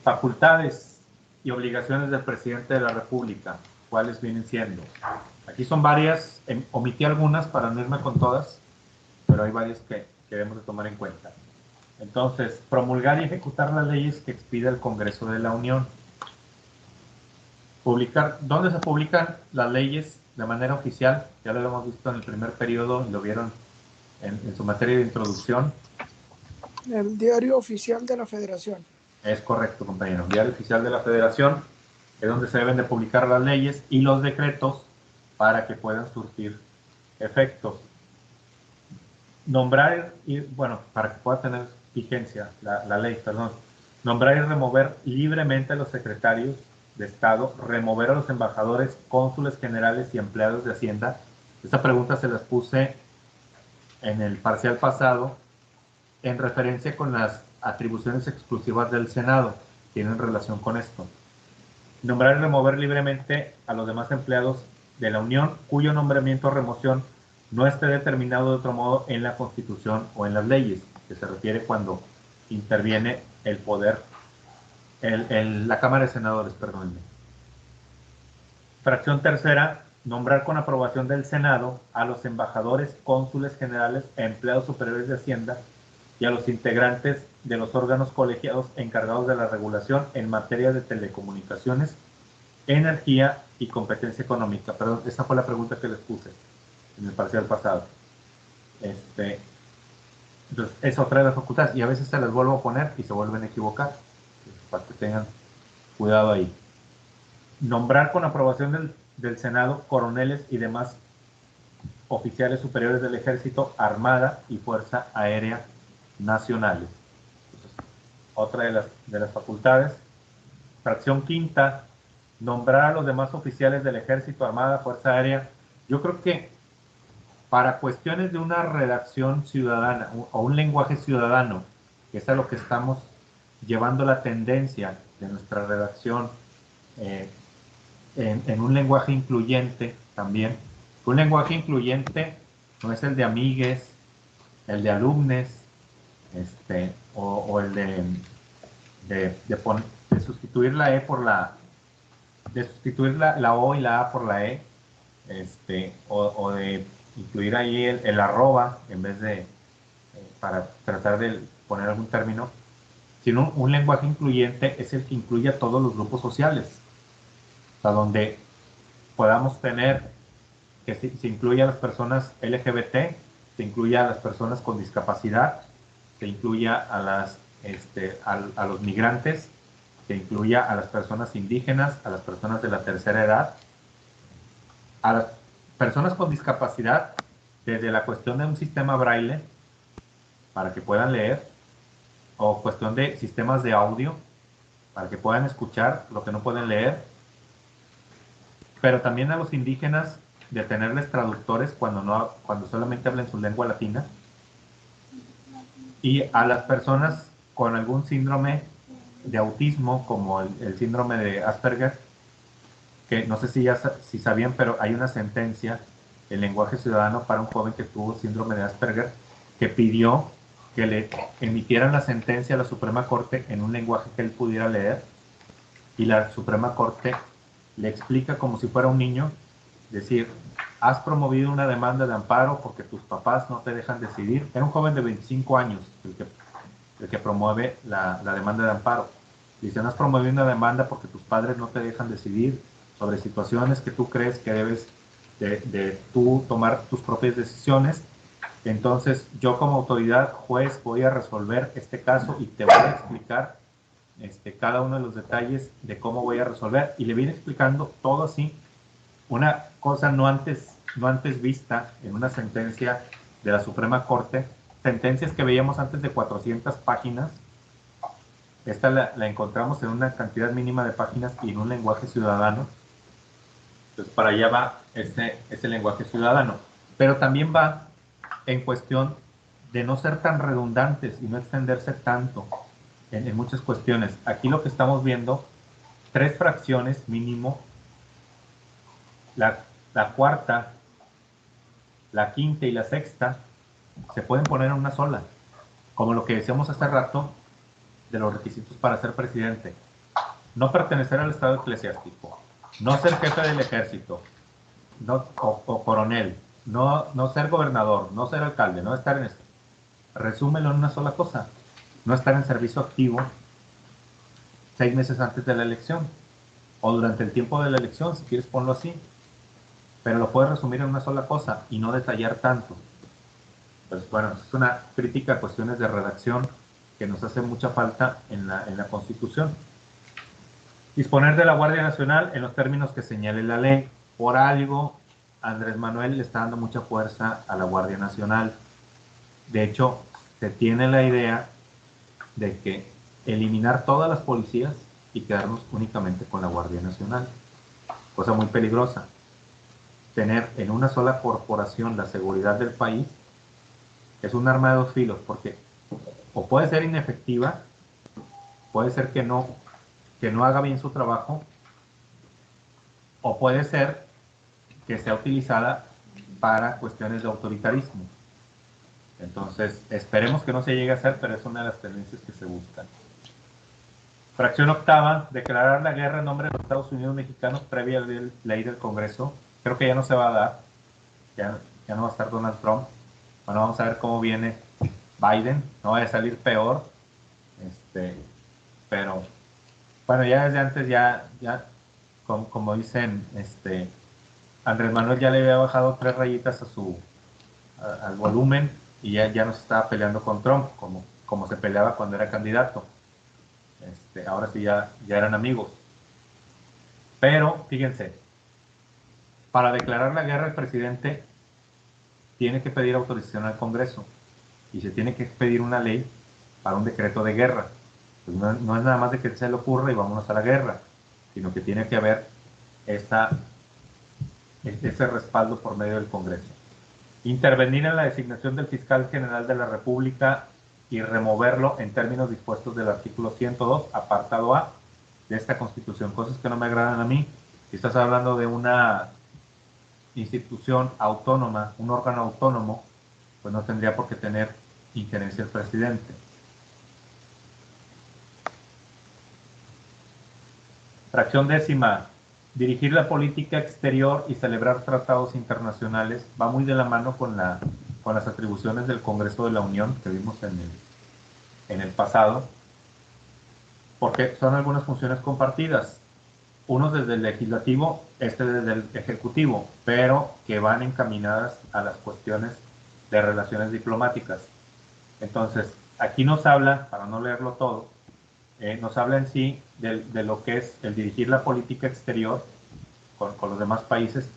Facultades y obligaciones del presidente de la República, ¿cuáles vienen siendo? Aquí son varias, omití algunas para no irme con todas, pero hay varias que debemos de tomar en cuenta. Entonces, promulgar y ejecutar las leyes que expide el Congreso de la Unión. Publicar, ¿dónde se publican las leyes de manera oficial? Ya lo hemos visto en el primer periodo y lo vieron en su materia de introducción. El Diario Oficial de la Federación. Es correcto, compañero. El Diario Oficial de la Federación es donde se deben de publicar las leyes y los decretos para que puedan surtir efectos. Nombrar y, bueno, para que pueda tener vigencia la ley, perdón. Nombrar y remover libremente a los secretarios de Estado, remover a los embajadores, cónsules generales y empleados de Hacienda. Esta pregunta se las puse en el parcial pasado en referencia con las atribuciones exclusivas del Senado. Tienen relación con esto. Nombrar y remover libremente a los demás empleados de la Unión cuyo nombramiento o remoción no esté determinado de otro modo en la Constitución o en las leyes, que se refiere cuando interviene el poder, la Cámara de Senadores, perdónenme. Fracción tercera, nombrar con aprobación del Senado a los embajadores, cónsules generales, empleados superiores de Hacienda y a los integrantes de los órganos colegiados encargados de la regulación en materia de telecomunicaciones, energía y competencia económica. Perdón, esa fue la pregunta que les puse en el parcial pasado. Entonces, es otra de las facultades y a veces se las vuelvo a poner y se vuelven a equivocar, para que tengan cuidado ahí. Nombrar con aprobación del Senado coroneles y demás oficiales superiores del Ejército, Armada y Fuerza Aérea Nacionales. Entonces, otra de las facultades. Fracción quinta, nombrar a los demás oficiales del Ejército, Armada, Fuerza Aérea. Yo creo que para cuestiones de una redacción ciudadana o un lenguaje ciudadano, que es a lo que estamos llevando la tendencia de nuestra redacción en un lenguaje incluyente también. Un lenguaje incluyente no es el de amigues, el de alumnes, o el de sustituir la E por de sustituir la O y la A por la E, o de incluir ahí el arroba en vez de, para tratar de poner algún término, sino un lenguaje incluyente es el que incluye a todos los grupos sociales, o sea, donde podamos tener que se incluya a las personas LGBT, se incluya a las personas con discapacidad, se incluya a los migrantes, se incluya a las personas indígenas, a las personas de la tercera edad, a las personas con discapacidad, desde la cuestión de un sistema braille para que puedan leer, o cuestión de sistemas de audio para que puedan escuchar lo que no pueden leer, pero también a los indígenas de tenerles traductores cuando solamente hablan su lengua latina, y a las personas con algún síndrome de autismo, como el síndrome de Asperger, que no sé si sabían, pero hay una sentencia en lenguaje ciudadano para un joven que tuvo síndrome de Asperger, que pidió que le emitieran la sentencia a la Suprema Corte en un lenguaje que él pudiera leer, y la Suprema Corte le explica como si fuera un niño, decir, has promovido una demanda de amparo porque tus papás no te dejan decidir. Era un joven de 25 años el que promueve la demanda de amparo. Dice, no has promovido una demanda porque tus padres no te dejan decidir sobre situaciones que tú crees que debes de tú tomar tus propias decisiones. Entonces, yo como autoridad, juez, voy a resolver este caso y te voy a explicar cada uno de los detalles de cómo voy a resolver. Y le viene explicando todo así, una cosa no antes vista en una sentencia de la Suprema Corte, sentencias que veíamos antes de 400 páginas. Esta la encontramos en una cantidad mínima de páginas y en un lenguaje ciudadano. Entonces, para allá va ese lenguaje ciudadano. Pero también va en cuestión de no ser tan redundantes y no extenderse tanto en muchas cuestiones. Aquí lo que estamos viendo, 3 fracciones mínimo, la cuarta, la quinta y la sexta, se pueden poner en una sola. Como lo que decíamos hace rato de los requisitos para ser presidente. No pertenecer al estado eclesiástico, no ser jefe del ejército, o coronel, no ser gobernador, no ser alcalde, no estar en esto. Resúmelo en una sola cosa. No estar en servicio activo 6 meses antes de la elección o durante el tiempo de la elección, si quieres ponlo así, pero lo puedes resumir en una sola cosa y no detallar tanto. Pues bueno, es una crítica a cuestiones de redacción que nos hace mucha falta en la Constitución. Disponer de la Guardia Nacional en los términos que señale la ley. Por algo, Andrés Manuel le está dando mucha fuerza a la Guardia Nacional. De hecho, se tiene la idea de que eliminar todas las policías y quedarnos únicamente con la Guardia Nacional. Cosa muy peligrosa. Tener en una sola corporación la seguridad del país es un arma de 2 filos, porque o puede ser inefectiva, puede ser que no haga bien su trabajo, o puede ser que sea utilizada para cuestiones de autoritarismo. Entonces, esperemos que no se llegue a hacer, pero es una de las tendencias que se buscan. Fracción octava, declarar la guerra en nombre de los Estados Unidos mexicanos previa ley del Congreso. Creo que ya no se va a dar, ya no va a estar Donald Trump. Bueno, vamos a ver cómo viene Biden, no vaya a salir peor, pero bueno, ya desde antes ya como dicen, Andrés Manuel ya le había bajado 3 rayitas al volumen y ya no se estaba peleando con Trump como se peleaba cuando era candidato. Ahora sí ya eran amigos. Pero fíjense, para declarar la guerra el presidente tiene que pedir autorización al Congreso y se tiene que pedir una ley para un decreto de guerra. Pues no es nada más de que se le ocurra y vámonos a la guerra, sino que tiene que haber ese respaldo por medio del Congreso. Intervenir en la designación del fiscal general de la República y removerlo en términos dispuestos del artículo 102, apartado A de esta Constitución. Cosas que no me agradan a mí. Si estás hablando de una institución autónoma, un órgano autónomo, pues no tendría por qué tener injerencia el presidente. Fracción décima, dirigir la política exterior y celebrar tratados internacionales va muy de la mano con las atribuciones del Congreso de la Unión que vimos en el pasado, porque son algunas funciones compartidas. Unos desde el legislativo, desde el ejecutivo, pero que van encaminadas a las cuestiones de relaciones diplomáticas. Entonces, aquí nos habla, para no leerlo todo, nos habla en sí de lo que es el dirigir la política exterior con los demás países,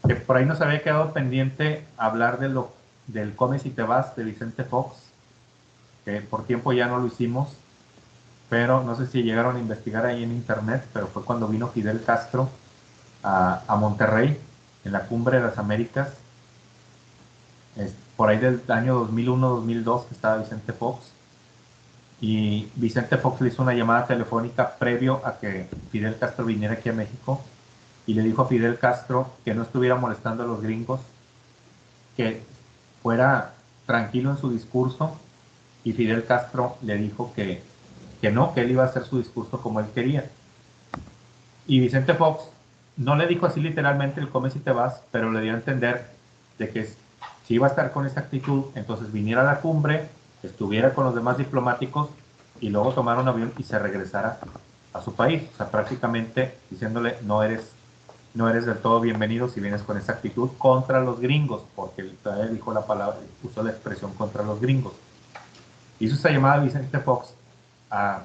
que por ahí nos había quedado pendiente hablar del Come si te vas de Vicente Fox, que por tiempo ya no lo hicimos, pero no sé si llegaron a investigar ahí en internet, pero fue cuando vino Fidel Castro a Monterrey, en la Cumbre de las Américas, por ahí del año 2001-2002 que estaba Vicente Fox, y Vicente Fox le hizo una llamada telefónica previo a que Fidel Castro viniera aquí a México, y le dijo a Fidel Castro que no estuviera molestando a los gringos, que fuera tranquilo en su discurso, y Fidel Castro le dijo que no, que él iba a hacer su discurso como él quería. Y Vicente Fox no le dijo así literalmente el come si te vas, pero le dio a entender de que si iba a estar con esa actitud, entonces viniera a la cumbre, estuviera con los demás diplomáticos y luego tomara un avión y se regresara a su país, o sea, prácticamente diciéndole no eres del todo bienvenido si vienes con esa actitud contra los gringos, porque él dijo la palabra, usó la expresión contra los gringos. Hizo esa llamada Vicente Fox a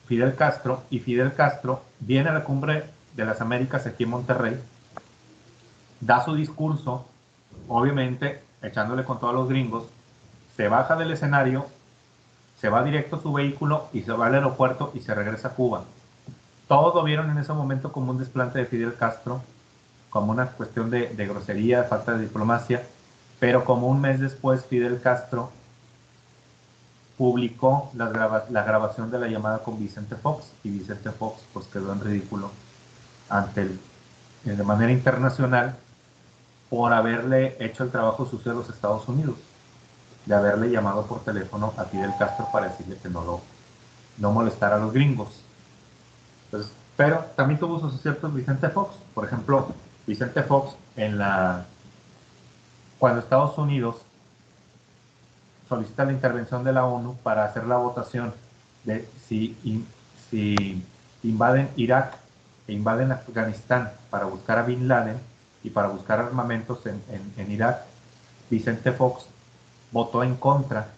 Fidel Castro, y Fidel Castro viene a la Cumbre de las Américas aquí en Monterrey, da su discurso, obviamente echándole con todos los gringos, se baja del escenario, se va directo a su vehículo y se va al aeropuerto y se regresa a Cuba. Todos lo vieron en ese momento como un desplante de Fidel Castro, como una cuestión de grosería, de falta de diplomacia, pero como un mes después Fidel Castro publicó la grabación de la llamada con Vicente Fox, y Vicente Fox pues quedó en ridículo de manera internacional por haberle hecho el trabajo sucio a los Estados Unidos, de haberle llamado por teléfono a Fidel Castro para decirle que no molestara a los gringos. Entonces, pero también tuvo sus aciertos Vicente Fox. Por ejemplo, Vicente Fox cuando Estados Unidos solicita la intervención de la ONU para hacer la votación de si invaden Irak e invaden Afganistán para buscar a Bin Laden y para buscar armamentos en Irak, Vicente Fox votó en contra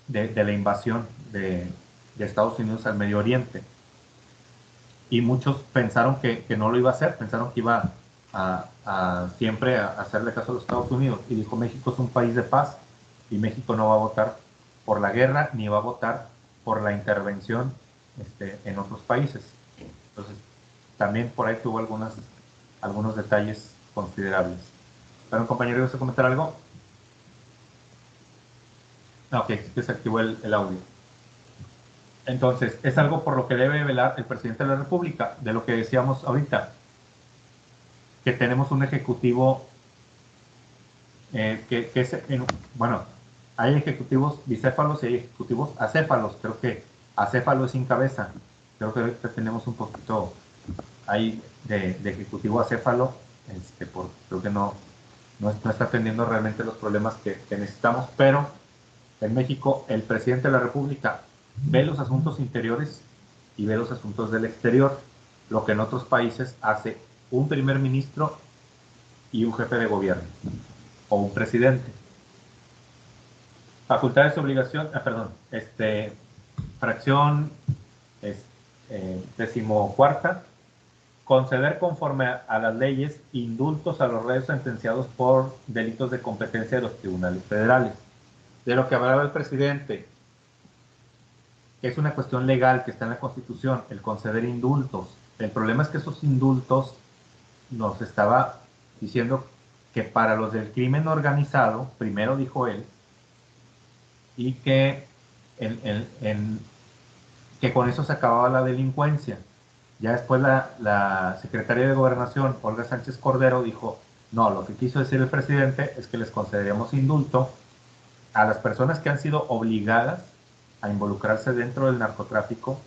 de la invasión de Estados Unidos al Medio Oriente. Y muchos pensaron que no lo iba a hacer, pensaron que iba siempre a hacerle caso a los Estados Unidos. Y dijo, México es un país de paz y México no va a votar por la guerra ni va a votar por la intervención en otros países. Entonces, también por ahí tuvo algunos detalles considerables. ¿Pero, compañero, ibas a comentar algo? Ok, se activó el audio. Entonces, es algo por lo que debe velar el presidente de la República, de lo que decíamos ahorita, que tenemos un ejecutivo bueno, hay ejecutivos bicéfalos y hay ejecutivos acéfalos. Creo que acéfalo es sin cabeza. Creo que ahorita tenemos un poquito ahí de ejecutivo acéfalo, creo que no está atendiendo realmente los problemas que necesitamos, pero en México el presidente de la República ve los asuntos interiores y ve los asuntos del exterior, lo que en otros países hace un primer ministro y un jefe de gobierno, o un presidente. Facultades de obligación, fracción 14ª, conceder conforme a las leyes indultos a los reos sentenciados por delitos de competencia de los tribunales federales. De lo que hablaba el presidente, es una cuestión legal que está en la Constitución, el conceder indultos. El problema es que esos indultos nos estaba diciendo que para los del crimen organizado, primero dijo él, y que con eso se acababa la delincuencia. Ya después la secretaria de Gobernación, Olga Sánchez Cordero, dijo, no, lo que quiso decir el presidente es que les concederíamos indulto a las personas que han sido obligadas a involucrarse dentro del narcotráfico,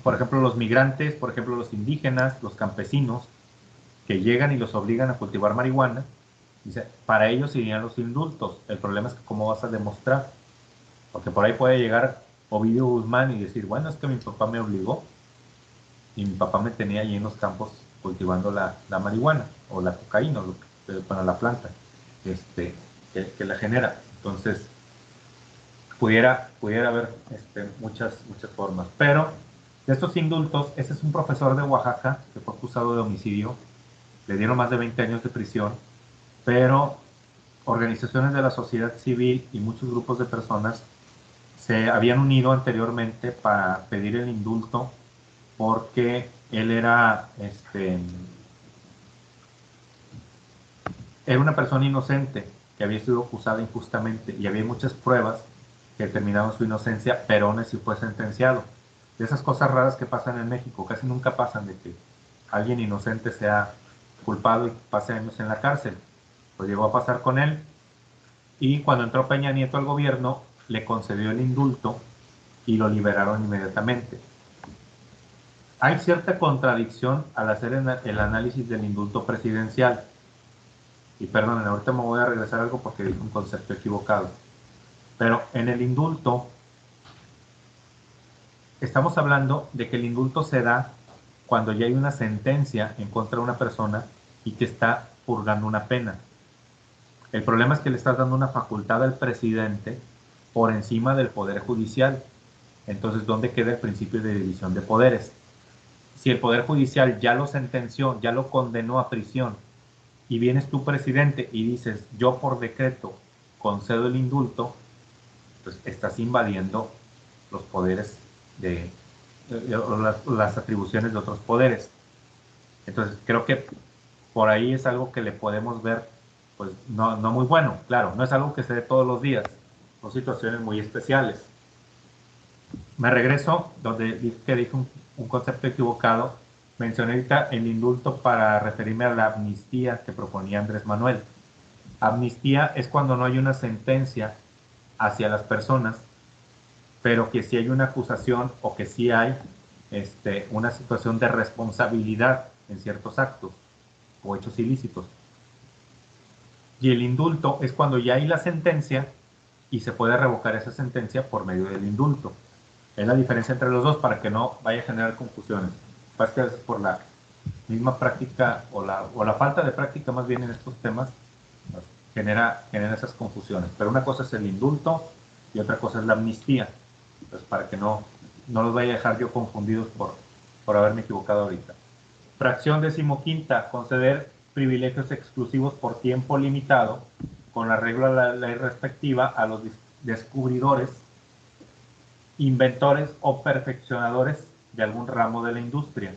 por ejemplo, los migrantes, por ejemplo, los indígenas, los campesinos, que llegan y los obligan a cultivar marihuana. Dice, para ellos irían los indultos. El problema es que cómo vas a demostrar, porque por ahí puede llegar Ovidio Guzmán y decir, bueno, es que mi papá me obligó y mi papá me tenía allí en los campos cultivando la marihuana o la cocaína, para la planta que la genera. Entonces pudiera haber muchas formas, pero de estos indultos, ese es un profesor de Oaxaca que fue acusado de homicidio, le dieron más de 20 años de prisión, pero organizaciones de la sociedad civil y muchos grupos de personas se habían unido anteriormente para pedir el indulto porque él era una persona inocente que había sido acusada injustamente y había muchas pruebas que determinaban su inocencia, pero aún así fue sentenciado. De esas cosas raras que pasan en México, casi nunca pasan, de que alguien inocente sea culpado y pase años en la cárcel. Pues llegó a pasar con él, y cuando entró Peña Nieto al gobierno, le concedió el indulto y lo liberaron inmediatamente. Hay cierta contradicción al hacer el análisis del indulto presidencial. Y perdonen, ahorita me voy a regresar a algo porque dije un concepto equivocado. Pero en el indulto, estamos hablando de que el indulto se da cuando ya hay una sentencia en contra de una persona y que está purgando una pena. El problema es que le estás dando una facultad al presidente por encima del Poder Judicial. Entonces, ¿dónde queda el principio de división de poderes? Si el Poder Judicial ya lo sentenció, ya lo condenó a prisión, y vienes tú, presidente, y dices, yo por decreto concedo el indulto, pues estás invadiendo los poderes las atribuciones de otros poderes. Entonces, creo que por ahí es algo que le podemos ver, pues no muy bueno. Claro, no es algo que se dé todos los días, son situaciones muy especiales. Me regreso donde dije un concepto equivocado. Mencioné ahorita el indulto para referirme a la amnistía que proponía Andrés Manuel. Amnistía es cuando no hay una sentencia hacia las personas, pero que sí hay una acusación o que sí hay una situación de responsabilidad en ciertos actos o hechos ilícitos. Y el indulto es cuando ya hay la sentencia y se puede revocar esa sentencia por medio del indulto. Es la diferencia entre los dos para que no vaya a generar confusiones. Pasa que es por la misma práctica o la falta de práctica más bien en estos temas, pues, genera esas confusiones. Pero una cosa es el indulto y otra cosa es la amnistía. Entonces, para que no los vaya a dejar yo confundidos por haberme equivocado ahorita. Fracción 15ª, conceder privilegios exclusivos por tiempo limitado con arreglo a la ley respectiva a los descubridores, inventores o perfeccionadores de algún ramo de la industria.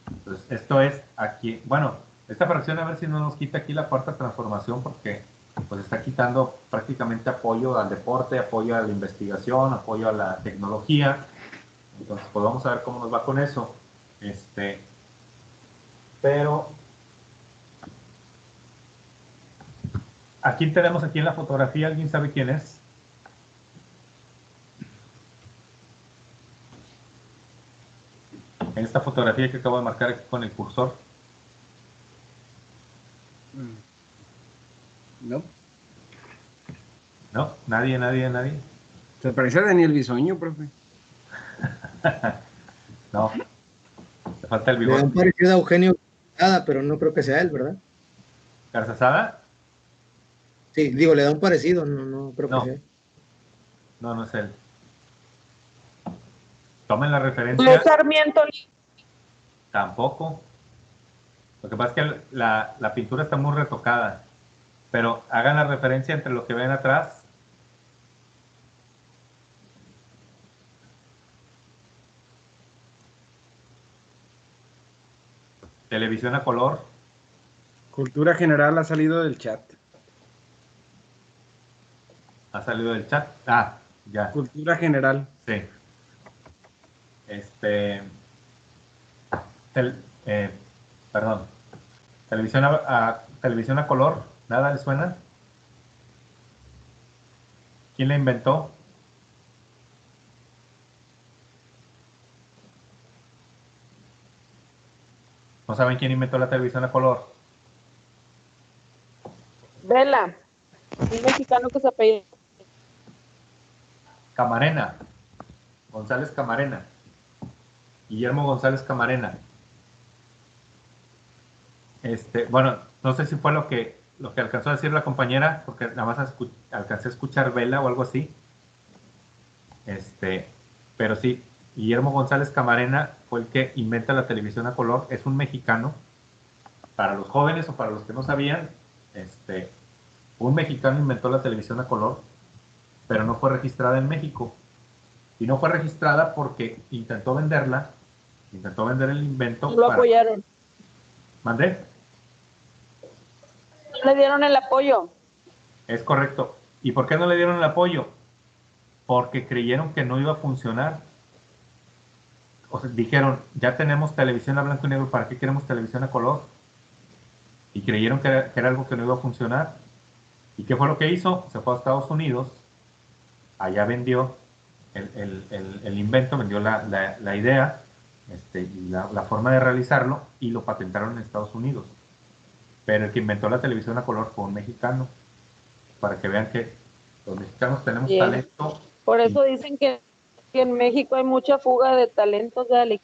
Entonces, esto es aquí, bueno, esta fracción a ver si no nos quita aquí la cuarta transformación, porque pues está quitando prácticamente apoyo al deporte, apoyo a la investigación, apoyo a la tecnología. Entonces, pues vamos a ver cómo nos va con eso. Pero aquí tenemos aquí en la fotografía, ¿alguien sabe quién es? En esta fotografía que acabo de marcar aquí con el cursor. No. No, nadie. Se parece a Daniel Bisoño, profe. No. Te falta el Le da bigote. un parecido a Eugenio Garzazada, pero no creo que sea él, ¿verdad? ¿Garzazada? Sí, digo, le da un parecido, no creo que sea él. No es él. Tomen la No referencia. es Sarmiento. Tampoco. Lo que pasa es que la pintura está muy retocada. Pero hagan la referencia entre lo que ven atrás. Televisión a color. Cultura general ha salido del chat. Ha salido del chat. Ah, ya. Cultura general. Sí. Perdón. Televisión a color. ¿Nada le suena? ¿Quién la inventó? ¿No saben quién inventó la televisión a color? Vela. Un mexicano que se apellida Camarena. González Camarena. Guillermo González Camarena. Bueno, no sé si fue lo que alcanzó a decir la compañera, porque nada más alcancé a escuchar Vela o algo así. Pero sí, Guillermo González Camarena fue el que inventa la televisión a color. Es un mexicano. Para los jóvenes o para los que no sabían, un mexicano inventó la televisión a color, pero no fue registrada en México. Y no fue registrada porque intentó vender el invento. lo apoyaron. ¿Mandé? No le dieron el apoyo. Es correcto. ¿Y por qué no le dieron el apoyo? Porque creyeron que no iba a funcionar. O sea, dijeron, ya tenemos televisión a blanco y negro, ¿para qué queremos televisión a color? Y creyeron que era algo que no iba a funcionar. ¿Y qué fue lo que hizo? Se fue a Estados Unidos, allá vendió el invento, vendió la idea, y la forma de realizarlo, y lo patentaron en Estados Unidos. Pero el que inventó la televisión a color fue un mexicano, para que vean que Los mexicanos tenemos Bien. talento. Por eso dicen que en México hay mucha fuga de talentos de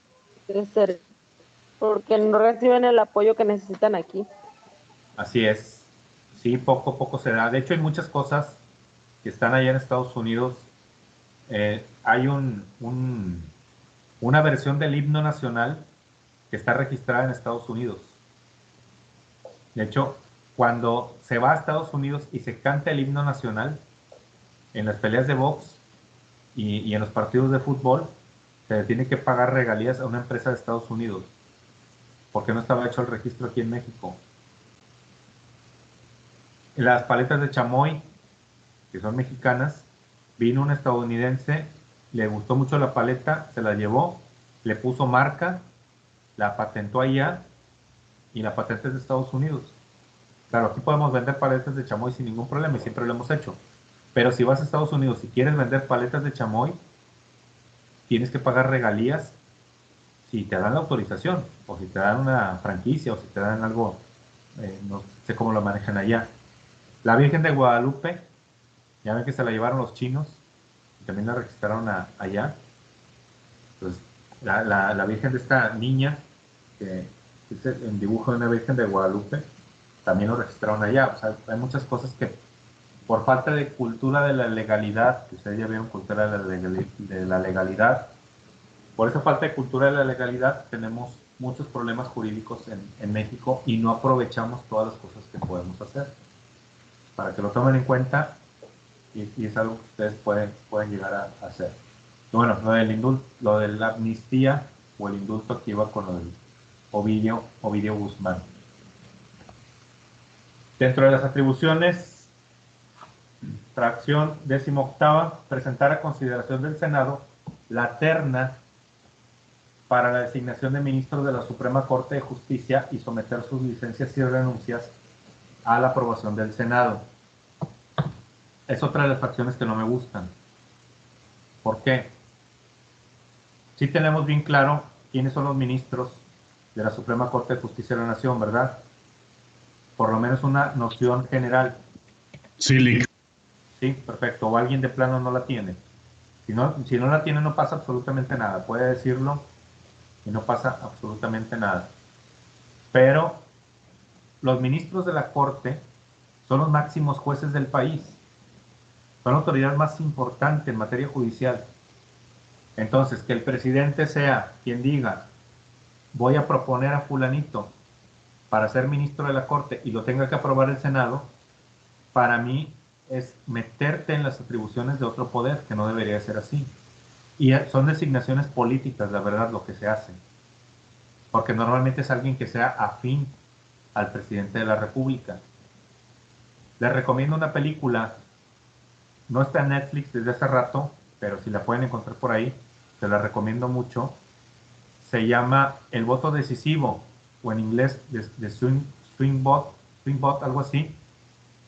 crecer, porque no reciben el apoyo que necesitan aquí. Así es. Sí, poco a poco se da. De hecho, hay muchas cosas que están allá en Estados Unidos. Hay una versión del himno nacional que está registrada en Estados Unidos. De hecho, cuando se va a Estados Unidos y se canta el himno nacional, en las peleas de box y en los partidos de fútbol, se le tiene que pagar regalías a una empresa de Estados Unidos, porque no estaba hecho el registro aquí en México. Las paletas de chamoy, que son mexicanas, vino un estadounidense, le gustó mucho la paleta, se la llevó, le puso marca, la patentó allá, y la patente es de Estados Unidos. Claro, aquí podemos vender paletas de chamoy sin ningún problema, y siempre lo hemos hecho. Pero si vas a Estados Unidos y quieres vender paletas de chamoy, tienes que pagar regalías si te dan la autorización, o si te dan una franquicia, o si te dan algo, no sé cómo lo manejan allá. La Virgen de Guadalupe, ya ven que se la llevaron los chinos, y también la registraron allá. Entonces, la Virgen de esta niña, que es el dibujo de una Virgen de Guadalupe, también lo registraron allá. O sea, hay muchas cosas que por falta de cultura de la legalidad, que ustedes ya vieron cultura de la legalidad, por esa falta de cultura de la legalidad tenemos muchos problemas jurídicos en México y no aprovechamos todas las cosas que podemos hacer. Para que lo tomen en cuenta, y es algo que ustedes pueden llegar a hacer. Bueno, lo de la amnistía o el indulto que iba con lo del Ovidio Guzmán. Dentro de las atribuciones, fracción 18ª, presentar a consideración del Senado la terna para la designación de ministros de la Suprema Corte de Justicia y someter sus licencias y renuncias a la aprobación del Senado. Es otra de las fracciones que no me gustan. ¿Por qué? Sí tenemos bien claro quiénes son los ministros de la Suprema Corte de Justicia de la Nación, ¿verdad? Por lo menos una noción general. Sí, Lick. Sí, perfecto. O alguien de plano no la tiene. Si no la tiene, no pasa absolutamente nada. Puede decirlo y no pasa absolutamente nada. Pero los ministros de la Corte son los máximos jueces del país. Son la autoridad más importante en materia judicial. Entonces, que el presidente sea quien diga, voy a proponer a fulanito para ser ministro de la Corte y lo tenga que aprobar el Senado, para mí es meterte en las atribuciones de otro poder, que no debería ser así. Y son designaciones políticas, la verdad, lo que se hace. Porque normalmente es alguien que sea afín al presidente de la República. Les recomiendo una película, no está en Netflix desde hace rato, pero si la pueden encontrar por ahí, se la recomiendo mucho. Se llama El voto decisivo, o en inglés de Swing Vote, algo así.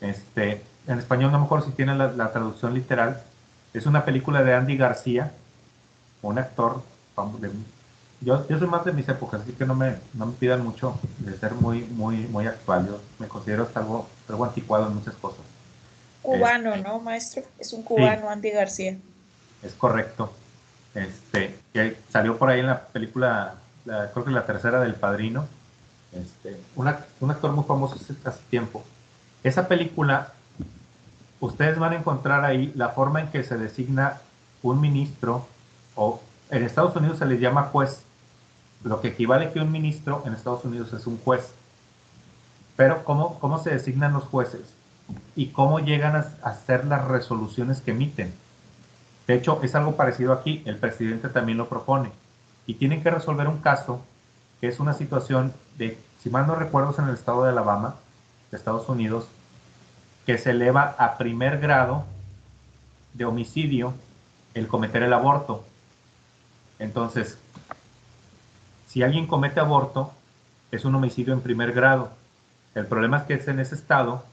En español no me acuerdo si tiene la traducción literal. Es una película de Andy García, un actor. Yo soy más de mis épocas, así que no me pidan mucho de ser muy actual. Yo me considero hasta algo anticuado en muchas cosas. Cubano, ¿no, maestro? Es un cubano, sí, Andy García. Es correcto. Que salió por ahí en la película, creo que la tercera del Padrino. Un actor muy famoso hace tiempo. Esa película, ustedes van a encontrar ahí la forma en que se designa un ministro, o en Estados Unidos se les llama juez. Lo que equivale a que un ministro en Estados Unidos es un juez. Pero ¿cómo se designan los jueces? Y cómo llegan a hacer las resoluciones que emiten. De hecho, es algo parecido aquí. El presidente también lo propone. Y tienen que resolver un caso que es una situación de, si mal no recuerdo, es en el estado de Alabama, de Estados Unidos, que se eleva a primer grado de homicidio el cometer el aborto. Entonces, si alguien comete aborto, es un homicidio en primer grado. El problema es que en ese estado,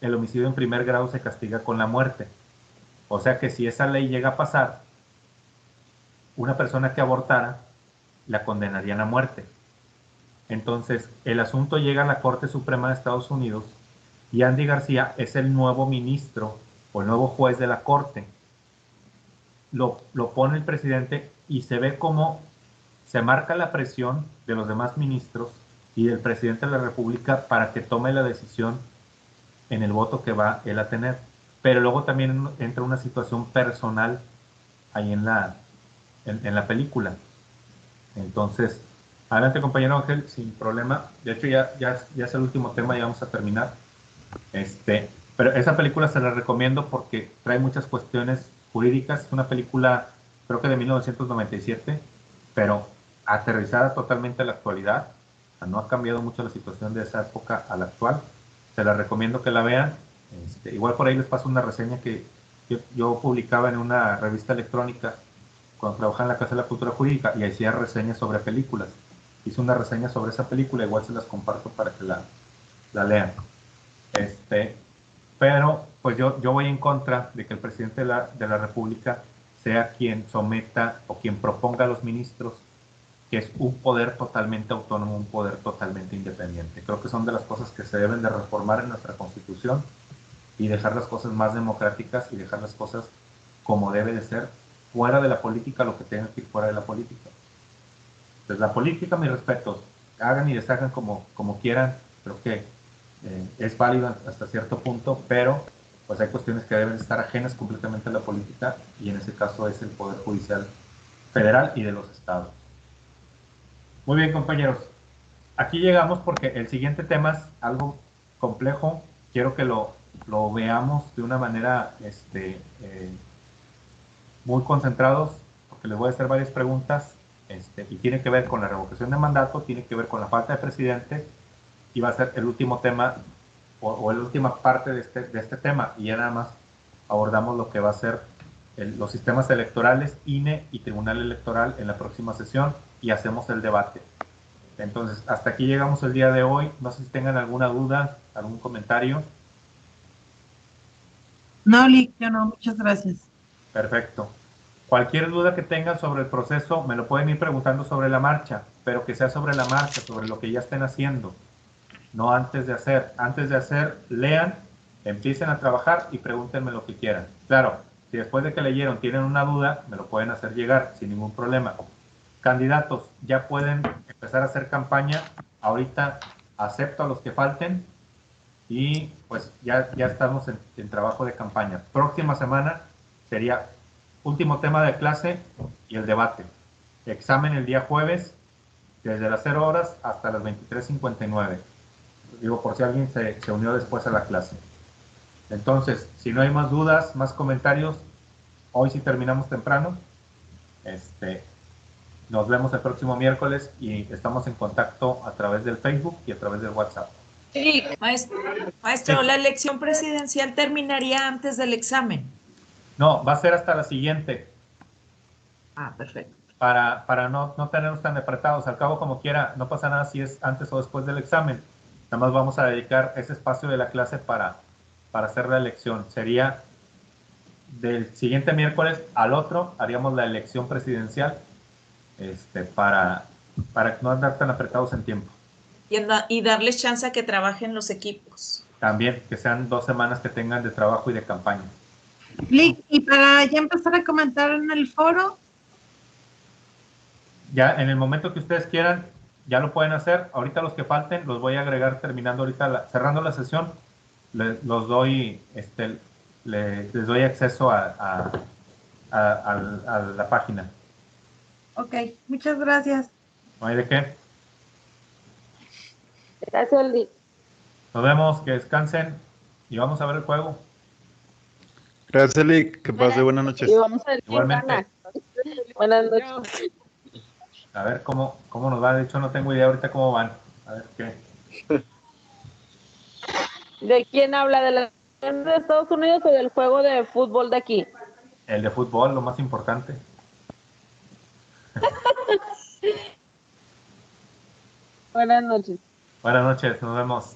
el homicidio en primer grado se castiga con la muerte. O sea que si esa ley llega a pasar, una persona que abortara, la condenarían a muerte. Entonces, el asunto llega a la Corte Suprema de Estados Unidos y Andy García es el nuevo ministro o el nuevo juez de la corte, lo pone el presidente y se ve cómo se marca la presión de los demás ministros y del presidente de la República para que tome la decisión en el voto que va él a tener. Pero luego también entra una situación personal ahí en la película. Entonces, adelante, compañero Ángel, sin problema. De hecho, ya es el último tema, ya vamos a terminar. Pero esa película se la recomiendo porque trae muchas cuestiones jurídicas. Es una película, creo que de 1997, pero aterrizada totalmente a la actualidad. O sea, no ha cambiado mucho la situación de esa época a la actual. Se la recomiendo que la vean. Igual por ahí les paso una reseña que yo publicaba en una revista electrónica cuando trabajaba en la Casa de la Cultura Jurídica y hacía reseñas sobre películas. Hice una reseña sobre esa película, igual se las comparto para que la lean. Pero pues yo voy en contra de que el presidente de la República sea quien someta o quien proponga a los ministros, que es un poder totalmente autónomo, un poder totalmente independiente. Creo que son de las cosas que se deben de reformar en nuestra Constitución y dejar las cosas más democráticas y dejar las cosas como debe de ser, fuera de la política, lo que tenga que ir fuera de la política. Entonces, la política, mis respetos, hagan y deshagan como quieran, creo que es válido hasta cierto punto, pero pues hay cuestiones que deben estar ajenas completamente a la política, y en ese caso es el Poder Judicial Federal y de los estados. Muy bien, compañeros, aquí llegamos porque el siguiente tema es algo complejo. Quiero que lo veamos de una manera muy concentrados, porque les voy a hacer varias preguntas, y tiene que ver con la revocación de mandato, tiene que ver con la falta de presidente, y va a ser el último tema o la última parte de este tema, y ya nada más abordamos lo que va a ser los sistemas electorales, INE y Tribunal Electoral en la próxima sesión, y hacemos el debate. Entonces, hasta aquí llegamos el día de hoy. No sé si tengan alguna duda, algún comentario. No, Lick, yo no, muchas gracias. Perfecto. Cualquier duda que tengan sobre el proceso, me lo pueden ir preguntando sobre la marcha, pero que sea sobre la marcha, sobre lo que ya estén haciendo, no antes de hacer. Antes de hacer, lean, empiecen a trabajar y pregúntenme lo que quieran. Claro, si después de que leyeron tienen una duda, me lo pueden hacer llegar sin ningún problema. Candidatos, ya pueden empezar a hacer campaña. Ahorita acepto a los que falten y pues ya estamos en trabajo de campaña. Próxima semana sería último tema de clase y el debate. Examen el día jueves, desde las 0 horas hasta las 23:59. Digo, por si alguien se unió después a la clase. Entonces, si no hay más dudas, más comentarios, hoy sí terminamos temprano. Nos vemos el próximo miércoles y estamos en contacto a través del Facebook y a través del WhatsApp. Sí, maestro, Sí. ¿la elección presidencial terminaría antes del examen? No, va a ser hasta la siguiente. Ah, perfecto. Para no tenernos tan apretados. Al cabo, como quiera, no pasa nada si es antes o después del examen. Nada más vamos a dedicar ese espacio de la clase para hacer la elección. Sería del siguiente miércoles al otro, haríamos la elección presidencial, para no andar tan apretados en tiempo. Y darles chance a que trabajen los equipos. También que sean 2 semanas que tengan de trabajo y de campaña. Lick, y para ya empezar a comentar en el foro, Ya en el momento que ustedes quieran, ya lo pueden hacer. Ahorita los que falten los voy a agregar terminando ahorita, cerrando la sesión. Les doy acceso a la página. ok, muchas gracias. No hay de qué. Gracias, Lick. Nos vemos, que descansen y vamos a ver el juego. Gracias, Lick. Que pase buenas noches. Y vamos a ver quién Igualmente. gana. Buenas noches. A ver cómo nos va. De hecho, no tengo idea ahorita cómo van. A ver qué. ¿De quién habla? ¿De la de Estados Unidos o del juego de fútbol de aquí? El de fútbol, lo más importante. Buenas noches. Buenas noches, nos vemos.